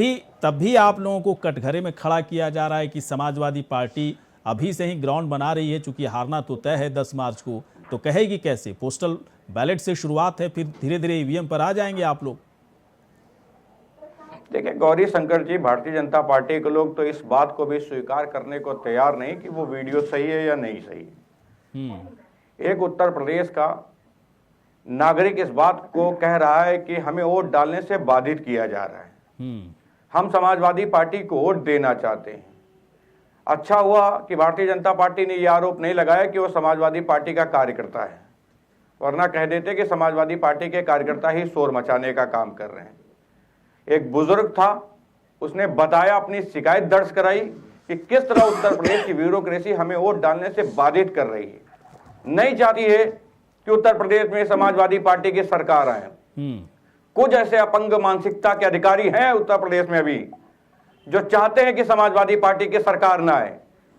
भी आप लोगों को कटघरे में खड़ा किया जा रहा है कि समाजवादी पार्टी अभी से ही ग्राउंड बना रही है, चूंकि हारना तो तय है 10 मार्च को, तो कहेगी कैसे? पोस्टल बैलेट से शुरुआत है, फिर धीरे धीरे ईवीएम पर आ जाएंगे आप लोग। देखिए गौरी शंकर जी, भारतीय जनता पार्टी के लोग तो इस बात को भी स्वीकार करने को तैयार नहीं कि वो वीडियो सही है या नहीं सही है। एक उत्तर प्रदेश का नागरिक इस बात को कह रहा है कि हमें वोट डालने से बाधित किया जा रहा है। हम समाजवादी पार्टी को वोट देना चाहते हैं। अच्छा हुआ कि भारतीय जनता पार्टी ने यह आरोप नहीं लगाया कि वो समाजवादी पार्टी का कार्यकर्ता है, वरना कह देते कि समाजवादी पार्टी के कार्यकर्ता ही शोर मचाने का काम कर रहे हैं। एक बुजुर्ग था, उसने बताया, अपनी शिकायत दर्ज कराई कि किस तरह उत्तर प्रदेश की ब्यूरोक्रेसी हमें वोट डालने से बाधित कर रही है, नहीं चाहती है कि उत्तर प्रदेश में समाजवादी पार्टी की सरकार आए। कुछ ऐसे अपंग मानसिकता के अधिकारी हैं उत्तर प्रदेश में अभी जो चाहते हैं कि समाजवादी पार्टी की सरकार ना आए।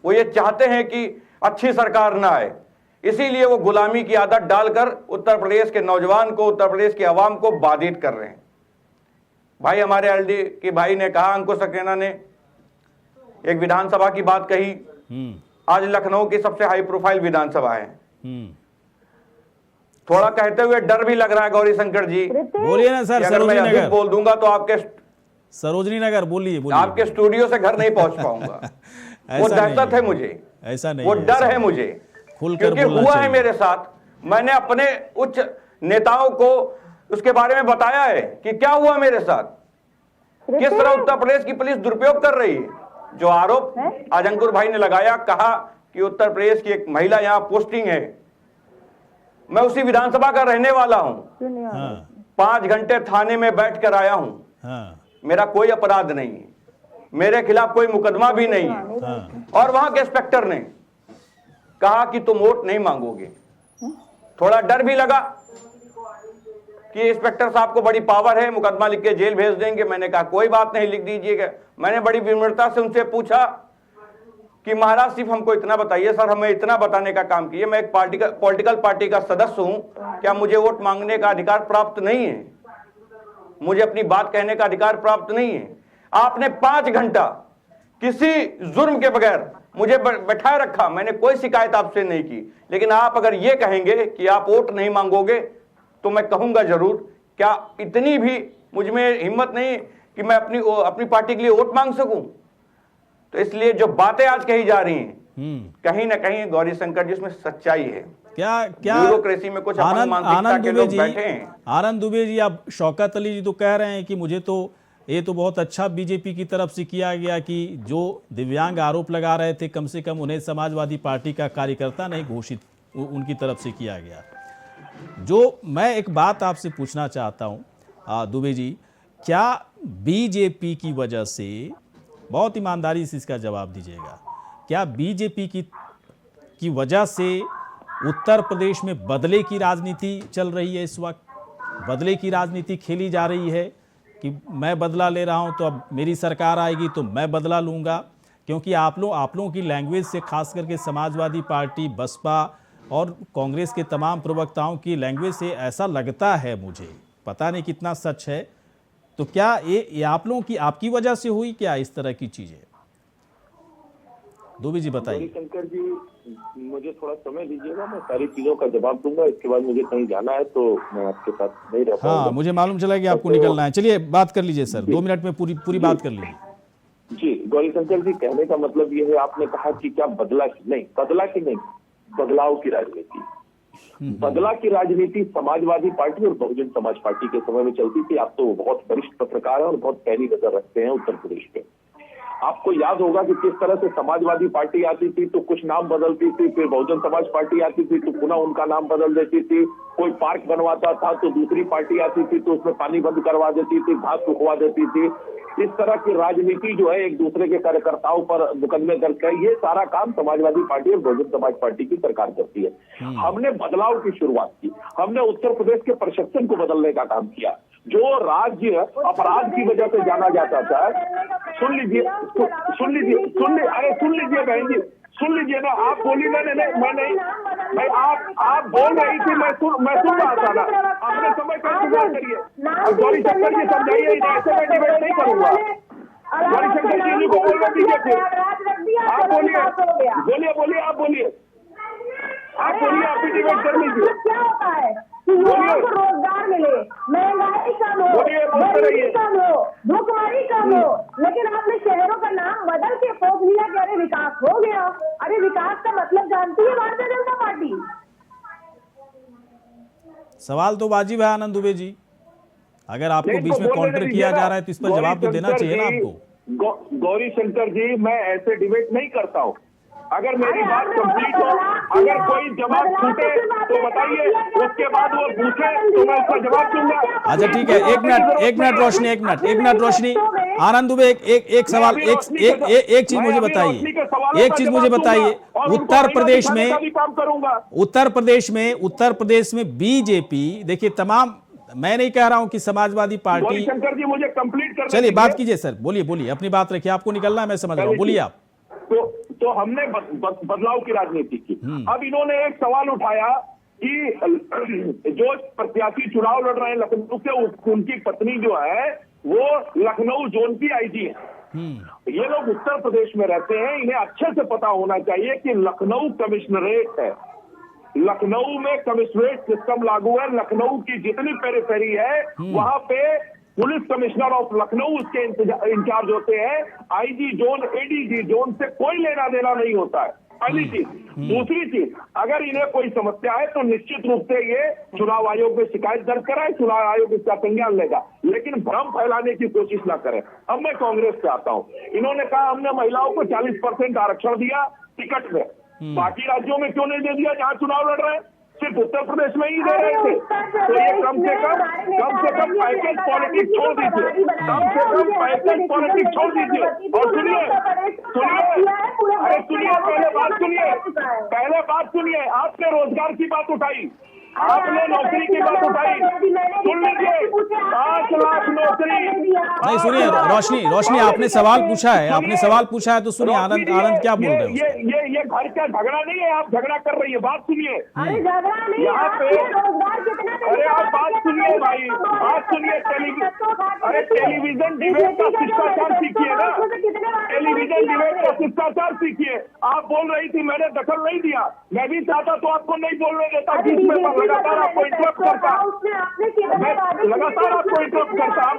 वो ये चाहते हैं कि अच्छी सरकार ना आए, इसीलिए वो गुलामी की आदत डालकर उत्तर प्रदेश के नौजवान को, उत्तर प्रदेश की आवाम को बाधित कर रहे हैं। भाई हमारे एलडी के भाई ने कहा, अंकुश सक्सेना ने एक विधानसभा की बात कही। आज लखनऊ की सबसे हाई प्रोफाइल विधानसभा है। थोड़ा कहते हुए डर भी लग रहा है गौरी शंकर जी। बोलिए ना सर। अगर मैं अधिक बोल दूंगा तो आपके सरोजनी नगर, बोलिए आपके स्टूडियो से घर नहीं पहुंच पाऊंगा। वो दहशत है मुझे, ऐसा नहीं, वो डर है मुझे, क्योंकि हुआ है मेरे साथ। मैंने अपने उच्च नेताओं को उसके बारे में बताया है कि क्या हुआ मेरे साथ, किस तरह उत्तर प्रदेश की पुलिस दुरुपयोग कर रही है। जो आरोप आज अंकुर भाई ने लगाया, कहा कि उत्तर प्रदेश की एक महिला यहां पोस्टिंग है, मैं उसी विधानसभा का रहने वाला हूं। 5 घंटे थाने में बैठ कर आया हूं। मेरा कोई अपराध नहीं है, मेरे खिलाफ कोई मुकदमा भी नहीं है। और वहां के इंस्पेक्टर ने कहा कि तुम वोट नहीं मांगोगे। थोड़ा डर भी लगा कि इंस्पेक्टर साहब को बड़ी पावर है, मुकदमा लिख के जेल भेज देंगे। मैंने कहा कोई बात नहीं, लिख दीजिएगा। मैंने बड़ी विनम्रता से उनसे पूछा कि महाराज सिर्फ हमको इतना बताइए। सर हमें इतना बताने का काम किए, मैं एक पॉलिटिकल पार्टी का सदस्य हूं, क्या मुझे वोट मांगने का अधिकार प्राप्त नहीं है? मुझे अपनी बात कहने का अधिकार प्राप्त नहीं है? आपने 5 घंटा किसी जुर्म के बगैर मुझे बैठाए रखा, मैंने कोई शिकायत आपसे नहीं की। लेकिन आप अगर ये कहेंगे कि आप वोट नहीं मांगोगे तो मैं कहूंगा जरूर, क्या इतनी भी मुझ में हिम्मत नहीं कि मैं अपनी पार्टी के लिए वोट मांग सकूं? तो इसलिए जो बातें आज कही जा रही हैं कहीं ना कहीं गौरीशंकर जी उसमें सच्चाई है। क्या क्या ब्यूरोक्रेसी में कुछ अपनी मानसिकता के लोग बैठे हैं। आनंद दुबे जी, अब शौकत अली जी तो कह रहे हैं कि मुझे तो ये तो बहुत अच्छा बीजेपी की तरफ से किया गया कि जो दिव्यांग आरोप लगा रहे थे कम से कम उन्हें समाजवादी पार्टी का कार्यकर्ता नहीं घोषित उनकी तरफ से किया गया। जो मैं एक बात आपसे पूछना चाहता हूँ दुबे जी, क्या बीजेपी की वजह से, बहुत ईमानदारी से इसका जवाब दीजिएगा, क्या बीजेपी की वजह से उत्तर प्रदेश में बदले की राजनीति चल रही है इस वक्त? बदले की राजनीति खेली जा रही है कि मैं बदला ले रहा हूं तो अब मेरी सरकार आएगी तो मैं बदला लूंगा? क्योंकि आप लोगों की लैंग्वेज से, खास करके समाजवादी पार्टी, बसपा और कांग्रेस के तमाम प्रवक्ताओं की लैंग्वेज से ऐसा लगता है, मुझे पता नहीं कितना सच है, तो क्या ये आप लोगों की, आपकी वजह से हुई क्या इस तरह की चीजें? दुबे जी बताइए। शंकर जी, मुझे थोड़ा समय दीजिएगा, मैं सारी चीजों का जवाब दूंगा। इसके बाद मुझे कहीं जाना है तो मैं आपके साथ नहीं रह पाऊंगा। हाँ, मुझे मालूम चला कि आपको निकलना है। चलिए बात कर लीजिए सर, 2 मिनट में पूरी बात कर लीजिए। जी गौरीशंकर जी, कहने का मतलब ये है, आपने कहा कि क्या बदला की नहीं, बदलाव की राजनीति। बदला की राजनीति समाजवादी पार्टी और बहुजन समाज पार्टी के समय में चलती थी। आप तो बहुत वरिष्ठ पत्रकार हैं और बहुत पैनी नजर रखते हैं उत्तर प्रदेश पे। आपको याद होगा कि किस तरह से समाजवादी पार्टी आती थी तो कुछ नाम बदलती थी, फिर बहुजन समाज पार्टी आती थी तो पुनः उनका नाम बदल देती थी। कोई पार्क बनवाता था तो दूसरी पार्टी आती थी तो उसमें पानी बंद करवा देती थी, घास सुखवा देती थी। इस तरह की राजनीति जो है, एक दूसरे के कार्यकर्ताओं पर मुकदमे दर्ज कर, ये सारा काम समाजवादी पार्टी और बहुजन समाज पार्टी की सरकार करती है। हमने बदलाव की शुरुआत की, हमने उत्तर प्रदेश के प्रशासन को बदलने का काम किया। जो राज्य अपराध की वजह से जाना जाता था, सुन लीजिए ना, आप बोली मैं नहीं भाई, आप बोल रही थी, मैं सुन रहा था ना, अपने समय का इंतजार करिए। गौरीशंकर जी समझाइए, ऐसे मैं डिबेट नहीं करूंगा। गौरीशंकर जी को बोलने दीजिए, आप बोलिए, आप बोलिए, आप भी डिबेट कर लीजिए। क्या होता है कि युवाओं को रोजगार मिले, महंगाई कम हो, गरीबी कम हो, भुखमरी कम हो, लेकिन आपने शहरों का नाम बदल के फोक लिया कि अरे विकास हो गया। अरे विकास का मतलब जानती है भारतीय जनता पार्टी? सवाल तो वाजिब है आनंद दुबे जी, अगर आपको बीच में काउंटर किया जा रहा है तो इस पर जवाब तो देना चाहिए ना आपको। गौरीशंकर जी, मैं ऐसे डिबेट नहीं करता हूँ। अगर मेरी बात कंप्लीट हो, अगर कोई जवाब छूटे तो बताइए, उसके बाद वो पूछे तो मैं उसका जवाब दूंगा। अच्छा ठीक है, एक मिनट रोशनी, आनंद दुबे एक सवाल, एक चीज मुझे बताइए, उत्तर प्रदेश में बीजेपी, देखिए तमाम, मैं नहीं कह रहा हूं कि समाजवादी पार्टी। शंकर जी मुझे कंप्लीट कर, चलिए बात कीजिए सर, बोलिए अपनी बात रखिए, आपको निकलना है मैं समझ रहा हूँ, बोलिए आप। तो हमने बदलाव की राजनीति की। अब इन्होंने एक सवाल उठाया कि जो प्रत्याशी चुनाव लड़ रहे हैं लखनऊ से, उनकी पत्नी जो है वो लखनऊ जोन की आईजी है। ये लोग उत्तर प्रदेश में रहते हैं, इन्हें अच्छे से पता होना चाहिए कि लखनऊ कमिश्नरेट है, लखनऊ में कमिश्नरेट सिस्टम लागू है। लखनऊ की जितनी पेरिफेरी है वहां पे पुलिस कमिश्नर ऑफ लखनऊ उसके इंचार्ज होते हैं। आईजी जोन, एडीजी जोन से कोई लेना देना नहीं होता है, पहली चीज। दूसरी चीज, अगर इन्हें कोई समस्या है तो निश्चित रूप से ये चुनाव आयोग में शिकायत दर्ज कराए, चुनाव आयोग इसका संज्ञान लेगा, लेकिन भ्रम फैलाने की कोशिश ना करें। अब मैं कांग्रेस से आता हूँ। इन्होंने कहा हमने महिलाओं को 40% आरक्षण दिया टिकट में, बाकी राज्यों में क्यों नहीं दे दिया जहां चुनाव लड़ रहे हैं? सिर्फ उत्तर प्रदेश में ही दे रहे थे। तो ये कम से कम पैकेज पॉलिटिक्स छोड़ दीजिए, पैकेज पॉलिटिक्स छोड़ दीजिए। और सुनिए, पहले बात सुनिए, आपने रोजगार की बात उठाई, आपने नौकरी की बात उठाई, सुन लीजिए, 5 लाख नौकरी। नहीं सुनिए रोशनी, आपने सवाल पूछा है तो सुनिए, आनंद क्या बोल रहे हैं? ये घर का झगड़ा नहीं है, आप झगड़ा कर रही है, बात सुनिए। अरे झगड़ा नहीं, यहाँ पे, अरे आप बात सुनिए भाई, बात सुनिए। टेलीविजन डिबेट का शिष्टाचार सीखिए ना, टेलीविजन डिबेट का शिष्टाचार सीखिए। आप बोल रही थी, मैंने दखल नहीं दिया, मैं भी चाहता तो आपको नहीं बोलने देता, बीच में लगातार आपको इंटरप्ट करता, लगातार आपको इंटरप्ट करता। आप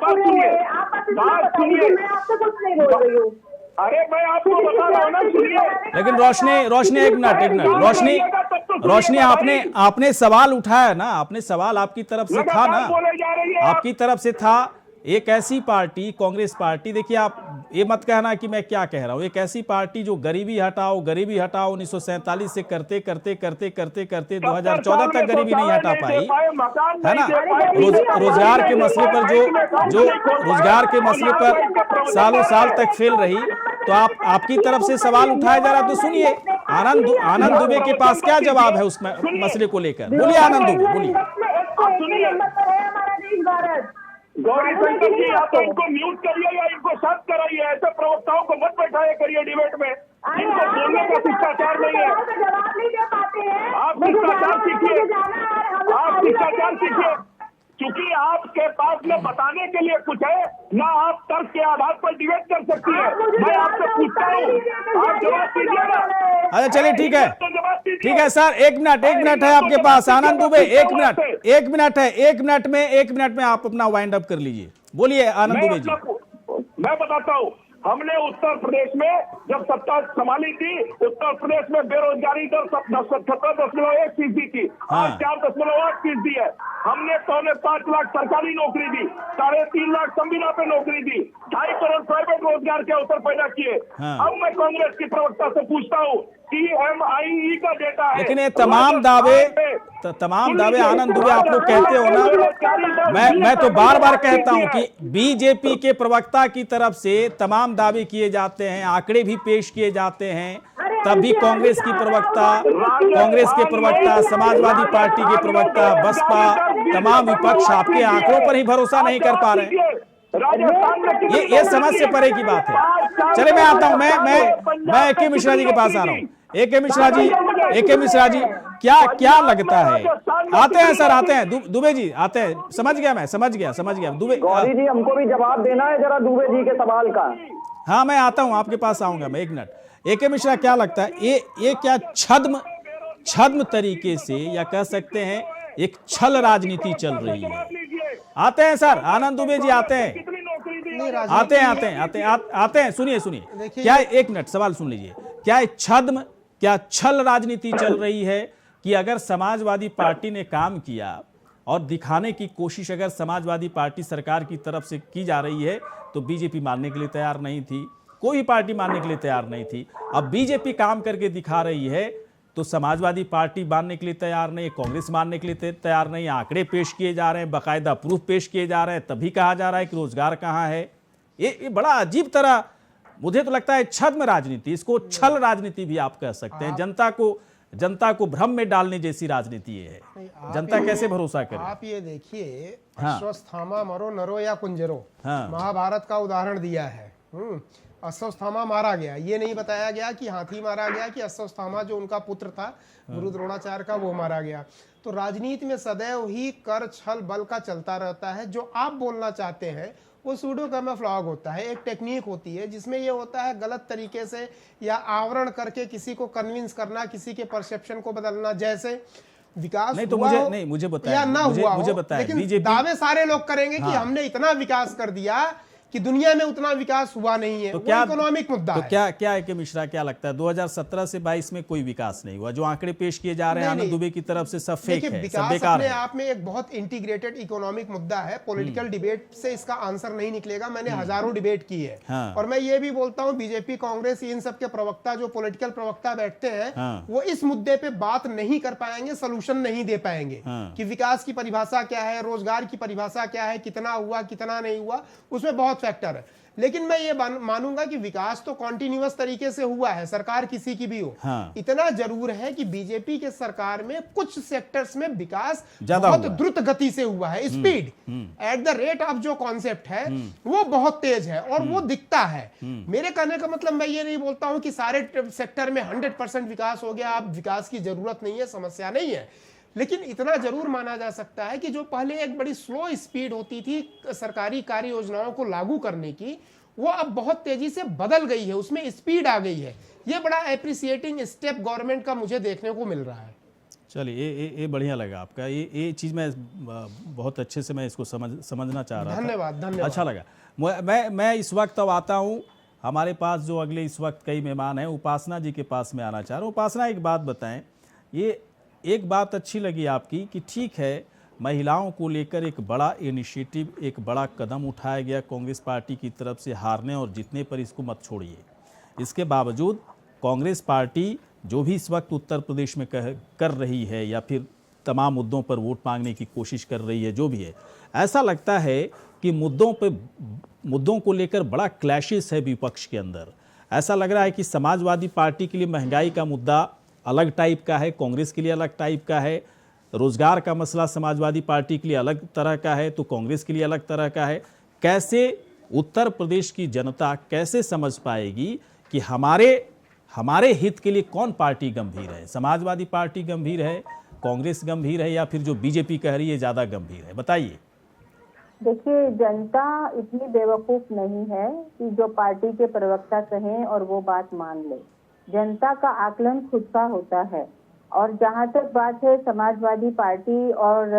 बात सुनिए, मैं आपसे कुछ नहीं बोल रही हूँ। अरे मैं आपको बता रहा हूँ ना, सुनिए। लेकिन रोशनी एक मिनट रोशनी आपने सवाल उठाया ना, आपने सवाल आपकी तरफ से था ना, बोले जा रही है आप। आपकी तरफ से था। एक ऐसी पार्टी, कांग्रेस पार्टी, देखिए आप ये मत कहना कि मैं क्या कह रहा हूं, एक ऐसी पार्टी जो गरीबी हटाओ 1947 से करते 2014 तक गरीबी नहीं हटा पाई, है ना। रोजगार के मसले पर जो रोजगार के मसले पर सालों साल तक फेल रही, तो आपकी तरफ से सवाल उठाया जा रहा, तो सुनिए आनंद दुबे के पास क्या जवाब है उस मसले को लेकर। बोलिए आनंद दुबे, बोलिए। गौरी शंकर जी, आप इनको म्यूट करिए या इनको शांत कराइए, ऐसे प्रवक्ताओं को मत बैठाया करिए डिबेट में, इनको बोलने का शिष्टाचार नहीं है। आप शिष्टाचार सीखिए, आप शिष्टाचार सीखिए, क्योंकि आपके पास में बताने के लिए कुछ है ना, आप तर्क के आधार पर डिबेट कर सकती है। मैं आपसे पूछता हूँ, आप जवाब दीजिए ना। अच्छा चलिए ठीक है सर, एक मिनट है आपके पास। आनंद दुबे एक मिनट में आप अपना वाइंड अप कर लीजिए। बोलिए आनंद दुबे जी। मैं बताता हूँ, हमने उत्तर प्रदेश में जब सत्ता संभाली थी, उत्तर प्रदेश में बेरोजगारी दर 17.1% थी, आज 4.8% है। हमने 5.25 लाख सरकारी नौकरी दी, 3.5 लाख संविदा पे नौकरी दी, 2.5 करोड़ प्राइवेट रोजगार के अवसर पैदा किए। अब मैं कांग्रेस की प्रवक्ता से पूछता हूँ, TMIE का डेटा है, लेकिन ये तमाम दावे आनंद दुबे आप लोग कहते हो ना, मैं तो बार बार कहता हूं कि बीजेपी के प्रवक्ता की तरफ से तमाम दावे किए जाते हैं, आंकड़े भी पेश किए जाते हैं, तब भी कांग्रेस के प्रवक्ता, समाजवादी पार्टी के प्रवक्ता, बसपा, तमाम विपक्ष आपके आंकड़ों पर ही भरोसा नहीं कर पा रहे हैं। ये समझ से परे की बात है। चले मैं आता हूं, मैं ए.के. मिश्रा जी के पास आ रहा हूं। ए.के. मिश्रा जी क्या लगता है? आते हैं सर, आते हैं दुबे जी, आते हैं। समझ गया दुबे। गौरी जी, हमको भी जवाब देना है जरा दुबे जी के सवाल का। हाँ मैं आता हूं, आपके पास आऊंगा मैं, एक मिनट। ए.के. मिश्रा, क्या लगता है ये क्या छद्म तरीके से, या कह सकते हैं एक छल राजनीति चल रही है? आते हैं सर, आनंद दुबे जी आते हैं, आते हैं। सुनिए क्या, एक मिनट सवाल सुन लीजिए। क्या छल राजनीति चल रही है कि अगर समाजवादी पार्टी ने काम किया और दिखाने की कोशिश अगर समाजवादी पार्टी सरकार की तरफ से की जा रही है, तो बीजेपी मानने के लिए तैयार नहीं थी, कोई पार्टी मानने के लिए तैयार नहीं थी। अब बीजेपी काम करके दिखा रही है तो समाजवादी पार्टी मानने के लिए तैयार नहीं, कांग्रेस मानने के लिए तैयार नहीं। आंकड़े पेश किए जा रहे हैं, बाकायदा प्रूफ पेश किए जा रहे हैं, तभी कहा जा रहा है कि रोजगार कहाँ है। ये बड़ा अजीब तरह, मुझे तो लगता है छद्म राजनीति, इसको छल राजनीति भी आप कह सकते हैं। जनता को भ्रम में डालने जैसी राजनीति ये है। जनता कैसे भरोसा करे? आप ये देखिए, अश्वत्थामा मरो नरो या कुंजरो, महाभारत का उदाहरण दिया है। अश्वत्थामा मारा गया, ये नहीं बताया गया कि हाथी मारा गया कि अश्वत्थामा जो उनका पुत्र था गुरु द्रोणाचार्य का, वो मारा गया। तो राजनीति में सदैव ही कर छल बल का चलता रहता है। जो आप बोलना चाहते हैं वो सूडो कैमोफ्लेज होता है, एक टेक्निक होती है जिसमें ये होता है गलत तरीके से या आवरण करके किसी को कन्विंस करना, किसी के परसेप्शन को बदलना। जैसे विकास नहीं तो मुझे बताया, या ना हुआ मुझे बताया, लेकिन दावे सारे लोग करेंगे कि हमने इतना विकास कर दिया कि दुनिया में उतना विकास हुआ नहीं है। तो क्या इकोनॉमिक मुद्दा है। क्या ए.के. मिश्रा, क्या लगता है 2017 से 22 में कोई विकास नहीं हुआ? जो आंकड़े पेश किए जा रहे हैं आनंद दुबे की तरफ से सब फेक है, सब बेकार है। आप में एक बहुत इंटीग्रेटेड इकोनॉमिक मुद्दा है। पॉलिटिकल डिबेट से इसका आंसर नहीं निकलेगा। मैंने हजारों डिबेट की है। और मैं ये भी बोलता हूँ, बीजेपी, कांग्रेस, इन सब के प्रवक्ता, जो पॉलिटिकल प्रवक्ता बैठते हैं, वो इस मुद्दे पे बात नहीं कर पाएंगे, सोल्यूशन नहीं दे पाएंगे कि विकास की परिभाषा क्या है, रोजगार की परिभाषा क्या है, कितना हुआ कितना नहीं हुआ, उसमें बहुत फैक्टर है। लेकिन मैं ये मानूंगा कि विकास तो कॉन्टिन्यूअस तरीके से हुआ है, सरकार किसी की भी हो। इतना जरूर है कि बीजेपी के सरकार में कुछ सेक्टर्स में विकास बहुत द्रुत गति से हुआ है। Speed at the rate of जो कॉन्सेप्ट है वो बहुत तेज है और वो दिखता है। मेरे कहने का मतलब, मैं ये नहीं बोलता हूं कि सारे सेक्टर में 100% विकास हो गया, अब विकास की जरूरत नहीं है, समस्या नहीं है। लेकिन इतना जरूर माना जा सकता है कि जो पहले एक बड़ी स्लो स्पीड होती थी सरकारी कार्य योजनाओं को लागू करने की, वो अब बहुत तेजी से बदल गई है, उसमें स्पीड आ गई है। ये बड़ा एप्रिसिएटिंग स्टेप गवर्नमेंट का मुझे देखने को मिल रहा है। चलिए, ये बढ़िया लगा आपका ये चीज़, मैं बहुत अच्छे से मैं इसको समझना चाह रहा था। धन्यवाद। अच्छा लगा। मैं इस वक्त अब आता हूँ हमारे पास जो अगले इस वक्त कई मेहमान हैं, उपासना जी के पास में आना चाह रहा हूँ। उपासना, एक बात बताएं, ये एक बात अच्छी लगी आपकी कि ठीक है, महिलाओं को लेकर एक बड़ा इनिशिएटिव, एक बड़ा कदम उठाया गया कांग्रेस पार्टी की तरफ से, हारने और जीतने पर इसको मत छोड़िए। इसके बावजूद कांग्रेस पार्टी जो भी इस वक्त उत्तर प्रदेश में कर रही है या फिर तमाम मुद्दों पर वोट मांगने की कोशिश कर रही है, जो भी है, ऐसा लगता है कि मुद्दों को लेकर बड़ा क्लैशेस है विपक्ष के अंदर। ऐसा लग रहा है कि समाजवादी पार्टी के लिए महंगाई का मुद्दा अलग टाइप का है, कांग्रेस के लिए अलग टाइप का है, रोजगार का मसला समाजवादी पार्टी के लिए अलग तरह का है तो कांग्रेस के लिए अलग तरह का है। कैसे उत्तर प्रदेश की जनता कैसे समझ पाएगी कि हमारे हित के लिए कौन पार्टी गंभीर है? समाजवादी पार्टी गंभीर है, कांग्रेस गंभीर है, या फिर जो बीजेपी कह रही है ज्यादा गंभीर है? बताइए। देखिए, जनता इतनी बेवकूफ नहीं है कि जो पार्टी के प्रवक्ता कहें और वो बात मान ले। जनता का आकलन खुद का होता है। और जहाँ तक बात है समाजवादी पार्टी और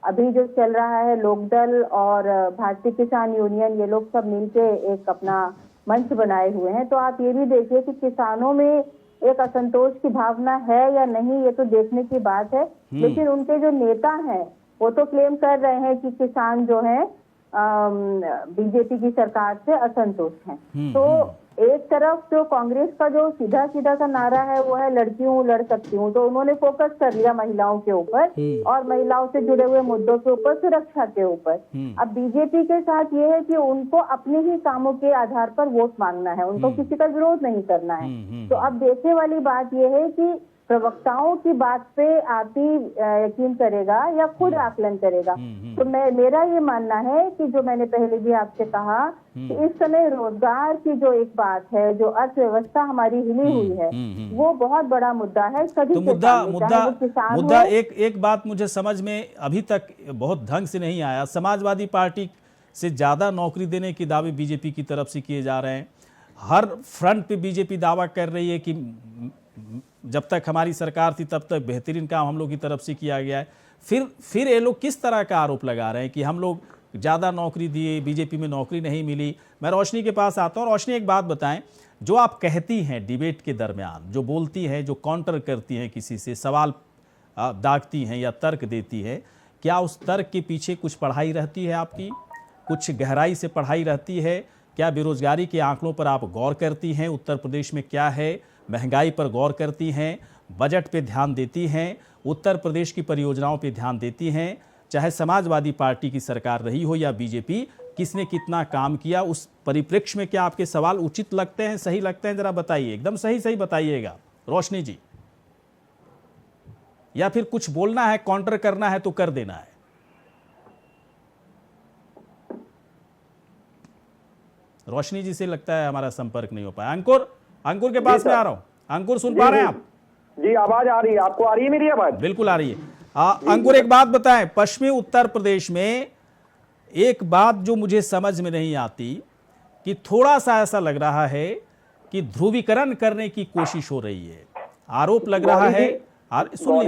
अभी जो चल रहा है लोकदल और भारतीय किसान यूनियन, ये लोग सब मिलके एक अपना मंच बनाए हुए हैं, तो आप ये भी देखिए कि किसानों में एक असंतोष की भावना है या नहीं, ये तो देखने की बात है। लेकिन उनके जो नेता हैं वो तो क्लेम कर रहे हैं कि किसान जो है बीजेपी की सरकार से असंतुष्ट हैं। तो एक तरफ जो कांग्रेस का जो सीधा सीधा का नारा है वो है लड़की हूँ लड़ सकती हूँ, तो उन्होंने फोकस कर लिया महिलाओं के ऊपर और महिलाओं से जुड़े हुए मुद्दों के ऊपर, सुरक्षा के ऊपर। अब बीजेपी के साथ ये है कि उनको अपने ही कामों के आधार पर वोट मांगना है, उनको किसी का विरोध नहीं करना है। तो अब देखने वाली बात ये है कि प्रवक्ताओं की बात पे आप ही यकीन करेगा या खुद आकलन करेगा। तो मेरा ये मानना है कि जो मैंने पहले भी आपसे कहा कि इस समय रोजगार की जो एक बात है, जो अर्थव्यवस्था हमारी हिली हुई है, वो बहुत बड़ा मुद्दा है सभी तो मुद्दा एक बात मुझे समझ में अभी तक बहुत ढंग से नहीं आया। समाजवादी पार्टी से ज्यादा नौकरी देने के दावे बीजेपी की तरफ से किए जा रहे हैं। हर फ्रंट पे बीजेपी दावा कर रही है कि जब तक हमारी सरकार थी तब तक बेहतरीन काम हम लोग की तरफ से किया गया है। फिर ये लोग किस तरह का आरोप लगा रहे हैं कि हम लोग ज़्यादा नौकरी दिए, बीजेपी में नौकरी नहीं मिली। मैं रोशनी के पास आता हूँ। रोशनी, एक बात बताएं, जो आप कहती हैं डिबेट के दरमियान, जो बोलती हैं, जो काउंटर करती हैं, किसी से सवाल दागती हैं या तर्क देती हैं, क्या उस तर्क के पीछे कुछ पढ़ाई रहती है आपकी? कुछ गहराई से पढ़ाई रहती है? क्या बेरोजगारी के आंकड़ों पर आप गौर करती हैं? उत्तर प्रदेश में क्या है? महंगाई पर गौर करती हैं? बजट पे ध्यान देती हैं? उत्तर प्रदेश की परियोजनाओं पे ध्यान देती हैं? चाहे समाजवादी पार्टी की सरकार रही हो या बीजेपी, किसने कितना काम किया, उस परिप्रेक्ष्य में क्या आपके सवाल उचित लगते हैं, सही लगते हैं? जरा बताइए, एकदम सही बताइएगा रोशनी जी। या फिर कुछ बोलना है, काउंटर करना है तो कर देना है। रोशनी जी से लगता है हमारा संपर्क नहीं हो पाया। अंकुर के पास में आ रहा हूं। अंकुर, सुन पा रहे हैं आप? जी, आवाज आ रही है। आपको आ रही है मेरी आवाज? बिल्कुल आ रही है। अंकुर, एक बात बताएं, पश्चिमी उत्तर प्रदेश में एक बात जो मुझे समझ में नहीं आती कि थोड़ा सा ऐसा लग रहा है कि ध्रुवीकरण करने की कोशिश हो रही है। आरोप लग रहा है, सुन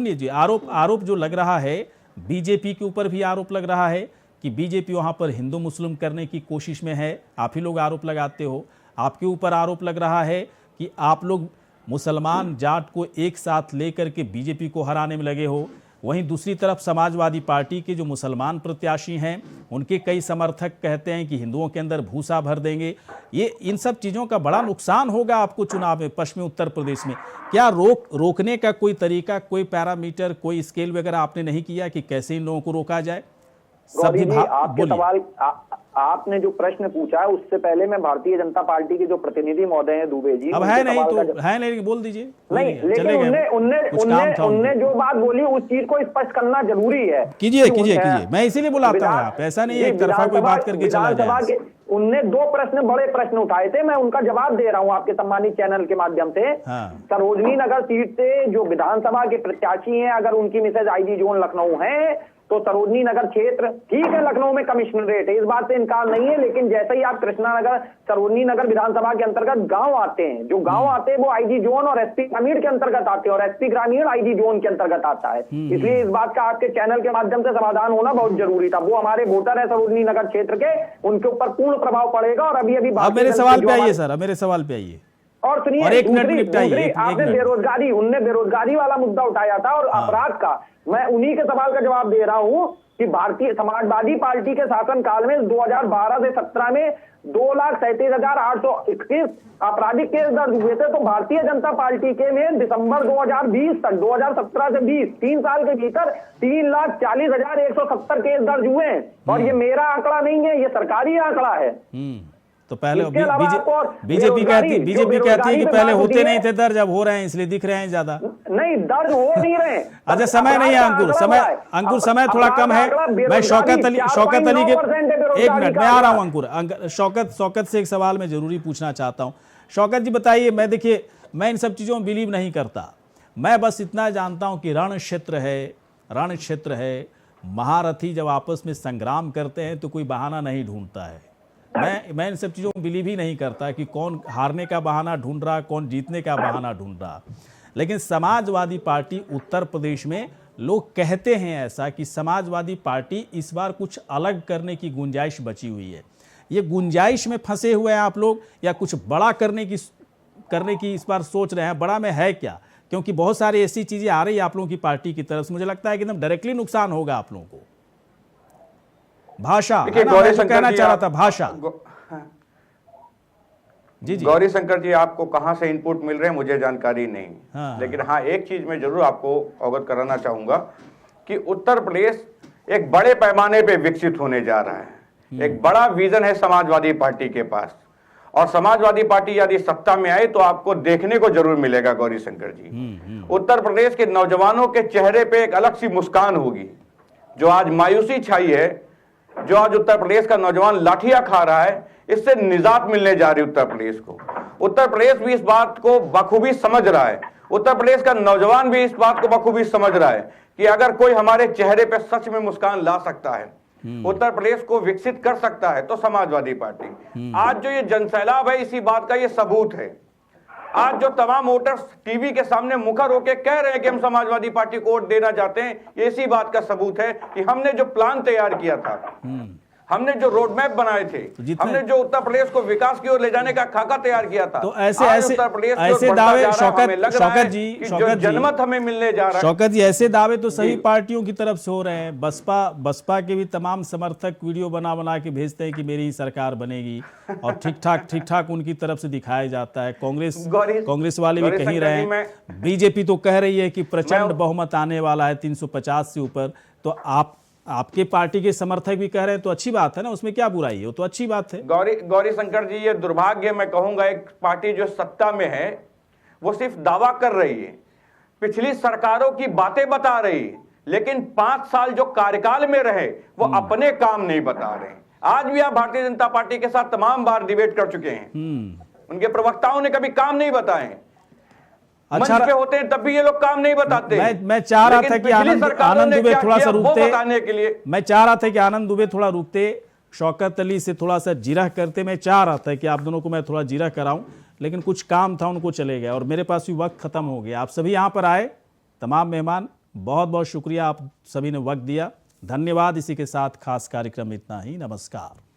लीजिए, आरोप जो लग रहा है, बीजेपी के ऊपर भी आरोप लग रहा है कि बीजेपी वहां पर हिंदू मुस्लिम करने की कोशिश में है। आप ही लोग आरोप लगाते हो। आपके ऊपर आरोप लग रहा है कि आप लोग मुसलमान जाट को एक साथ लेकर के बीजेपी को हराने में लगे हो। वहीं दूसरी तरफ समाजवादी पार्टी के जो मुसलमान प्रत्याशी हैं, उनके कई समर्थक कहते हैं कि हिंदुओं के अंदर भूसा भर देंगे। ये इन सब चीज़ों का बड़ा नुकसान होगा आपको चुनाव में पश्चिमी उत्तर प्रदेश में। क्या रोकने का कोई तरीका, कोई पैरामीटर, कोई स्केल वगैरह आपने नहीं किया कि कैसे इन लोगों को रोका जाए? आपके सवाल, आपने जो प्रश्न पूछा है उससे पहले मैं भारतीय जनता पार्टी के जो प्रतिनिधि महोदय हैं दुबे जी, अब है नहीं तो है नहीं, बोल दीजिए। नहीं, लेकिन उनने जो बात बोली उस चीज को स्पष्ट करना जरूरी है। कीजिए। मैं इसीलिए बुलाता हूँ, आप ऐसा नहीं है एक तरफा कोई बात करके चला जाए। उनने दो बड़े प्रश्न उठाए थे, मैं उनका जवाब दे रहा हूं आपके सम्मानित चैनल के माध्यम से। सरोजनी नगर सीट से जो विधानसभा के प्रत्याशी हैं, अगर उनकी मिसेज आईजी जोन लखनऊ है तो सरोजनी नगर क्षेत्र ठीक है, लखनऊ में कमिश्नरेट है, इस बात से इनकार नहीं है, लेकिन जैसे ही आप कृष्णा नगर सरोजनी नगर विधानसभा के अंतर्गत गांव आते हैं, जो गांव आते हैं वो आईजी जोन और एसपी ग्रामीण के अंतर्गत आते हैं, और एसपी ग्रामीण आईजी जोन के अंतर्गत आता है। इसलिए इस बात का आपके चैनल के माध्यम से समाधान होना बहुत जरूरी था। वो हमारे वोटर है सरोजनी नगर क्षेत्र के, उनके ऊपर पूर्ण प्रभाव पड़ेगा। और अभी अब मेरे सवाल पे आइए सर, अब मेरे सवाल पे आइए। और सुनिए, आपने बेरोजगारी, उनने बेरोजगारी वाला मुद्दा उठाया था और अपराध का, मैं उन्हीं के सवाल का जवाब दे रहा हूं कि भारतीय समाजवादी पार्टी के शासनकाल में 2012 से 17 में 2,37,821 आपराधिक केस दर्ज हुए थे। तो भारतीय जनता पार्टी के में दिसंबर 2020 तक, 2017 से 20, 3 साल के भीतर 3,40,170 केस दर्ज हुए हैं। और ये मेरा आंकड़ा नहीं है, ये सरकारी आंकड़ा है। तो पहले बीजेपी कहती है कि पहले होते नहीं थे दर्ज, अब हो रहे हैं, इसलिए दिख रहे हैं ज्यादा। नहीं, दर्ज हो नहीं रहे। अच्छा, समय नहीं है अंकुर, समय थोड़ा कम है। मैं शौकत अली के, एक मिनट मैं आ रहा हूं अंकुर। शौकत से एक सवाल मैं जरूरी पूछना चाहता हूं। शौकत जी बताइए, मैं देखिए मैं इन सब चीजों में बिलीव नहीं करता, मैं बस इतना जानता हूं कि रण क्षेत्र है, महारथी जब आपस में संग्राम करते हैं तो कोई बहाना नहीं ढूंढता है। मैं इन सब चीज़ों में बिलीव ही नहीं करता कि कौन हारने का बहाना ढूंढ रहा, कौन जीतने का बहाना ढूंढ रहा। लेकिन समाजवादी पार्टी उत्तर प्रदेश में लोग कहते हैं ऐसा कि समाजवादी पार्टी इस बार कुछ अलग करने की गुंजाइश बची हुई है। ये गुंजाइश में फंसे हुए हैं आप लोग, या कुछ बड़ा करने की इस बार सोच रहे हैं? बड़ा में है क्या? क्योंकि बहुत सारी ऐसी चीज़ें आ रही है आप लोगों की पार्टी की तरफ से, मुझे लगता है कि एकदम डायरेक्टली नुकसान होगा आप लोगों को। भाषा, कहना चाह रहा था भाषा। जी गौरी शंकर जी, आपको कहां से इनपुट मिल रहे हैं मुझे जानकारी नहीं। लेकिन हाँ, एक चीज मैं जरूर आपको अवगत कराना चाहूंगा कि उत्तर प्रदेश एक बड़े पैमाने पे विकसित होने जा रहा है। एक बड़ा विजन है समाजवादी पार्टी के पास, और समाजवादी पार्टी यदि सत्ता में आए तो आपको देखने को जरूर मिलेगा गौरी शंकर जी। उत्तर प्रदेश के नौजवानों के चेहरे पे एक अलग सी मुस्कान होगी। जो आज मायूसी छाई है, जो आज उत्तर प्रदेश का नौजवान लाठियां खा रहा है, इससे निजात मिलने जा रही है उत्तर प्रदेश को। उत्तर प्रदेश भी इस बात को बखूबी समझ रहा है, उत्तर प्रदेश का नौजवान भी इस बात को बखूबी समझ रहा है कि अगर कोई हमारे चेहरे पे सच में मुस्कान ला सकता है, उत्तर प्रदेश को विकसित कर सकता है, तो समाजवादी पार्टी। आज जो ये जनसैलाब है, इसी बात का ये सबूत है। आज जो तमाम वोटर्स टीवी के सामने मुखर होकर कह रहे हैं कि हम समाजवादी पार्टी को वोट देना चाहते हैं, ये इसी बात का सबूत है कि हमने जो प्लान तैयार किया था, हमने जो रोड मैप बनाए थे, हमने जो उत्तर प्रदेश को विकास की ओर ले जाने का खाका तैयार किया था, तो ऐसे दावे शौकत जी जनमत हमें मिलने जा रहा है। शौकत जी, ऐसे दावे तो सही पार्टियों की तरफ से हो रहे हैं। बसपा के भी तमाम समर्थक वीडियो बना के भेजते हैं कि मेरी ही सरकार बनेगी, और ठीक ठाक उनकी तरफ से दिखाया जाता है। कांग्रेस वाले भी कह रहे हैं, बीजेपी तो कह रही है कि प्रचंड बहुमत आने वाला है 350 से ऊपर। तो आपके पार्टी के समर्थक भी कह रहे हैं, तो अच्छी बात है ना, उसमें क्या बुराई है? वो तो अच्छी बात है। गौरी शंकर जी, ये दुर्भाग्य मैं कहूंगा, एक पार्टी जो सत्ता में है वो सिर्फ दावा कर रही है, पिछली सरकारों की बातें बता रही है, लेकिन 5 साल जो कार्यकाल में रहे वो अपने काम नहीं बता रहे हैं। आज भी आप भारतीय जनता पार्टी के साथ तमाम बार डिबेट कर चुके हैं, उनके प्रवक्ताओं ने कभी काम नहीं बताए। अच्छा, मंच पे होते हैं तब भी ये लोग काम नहीं बताते। मैं चाह रहा था कि आनंद दुबे थोड़ा सा रुकते, बताने के लिए मैं चाह रहा था कि आनंद दुबे थोड़ा रुकते, शौकत अली से थोड़ा सा जिरह करते। मैं चाह रहा था कि आप दोनों को मैं थोड़ा जिरह कराऊं, लेकिन कुछ काम था, उनको चले गए और मेरे पास भी वक्त खत्म हो गया। आप सभी यहाँ पर आए, तमाम मेहमान, बहुत बहुत शुक्रिया, आप सभी ने वक्त दिया, धन्यवाद। इसी के साथ खास कार्यक्रम इतना ही, नमस्कार।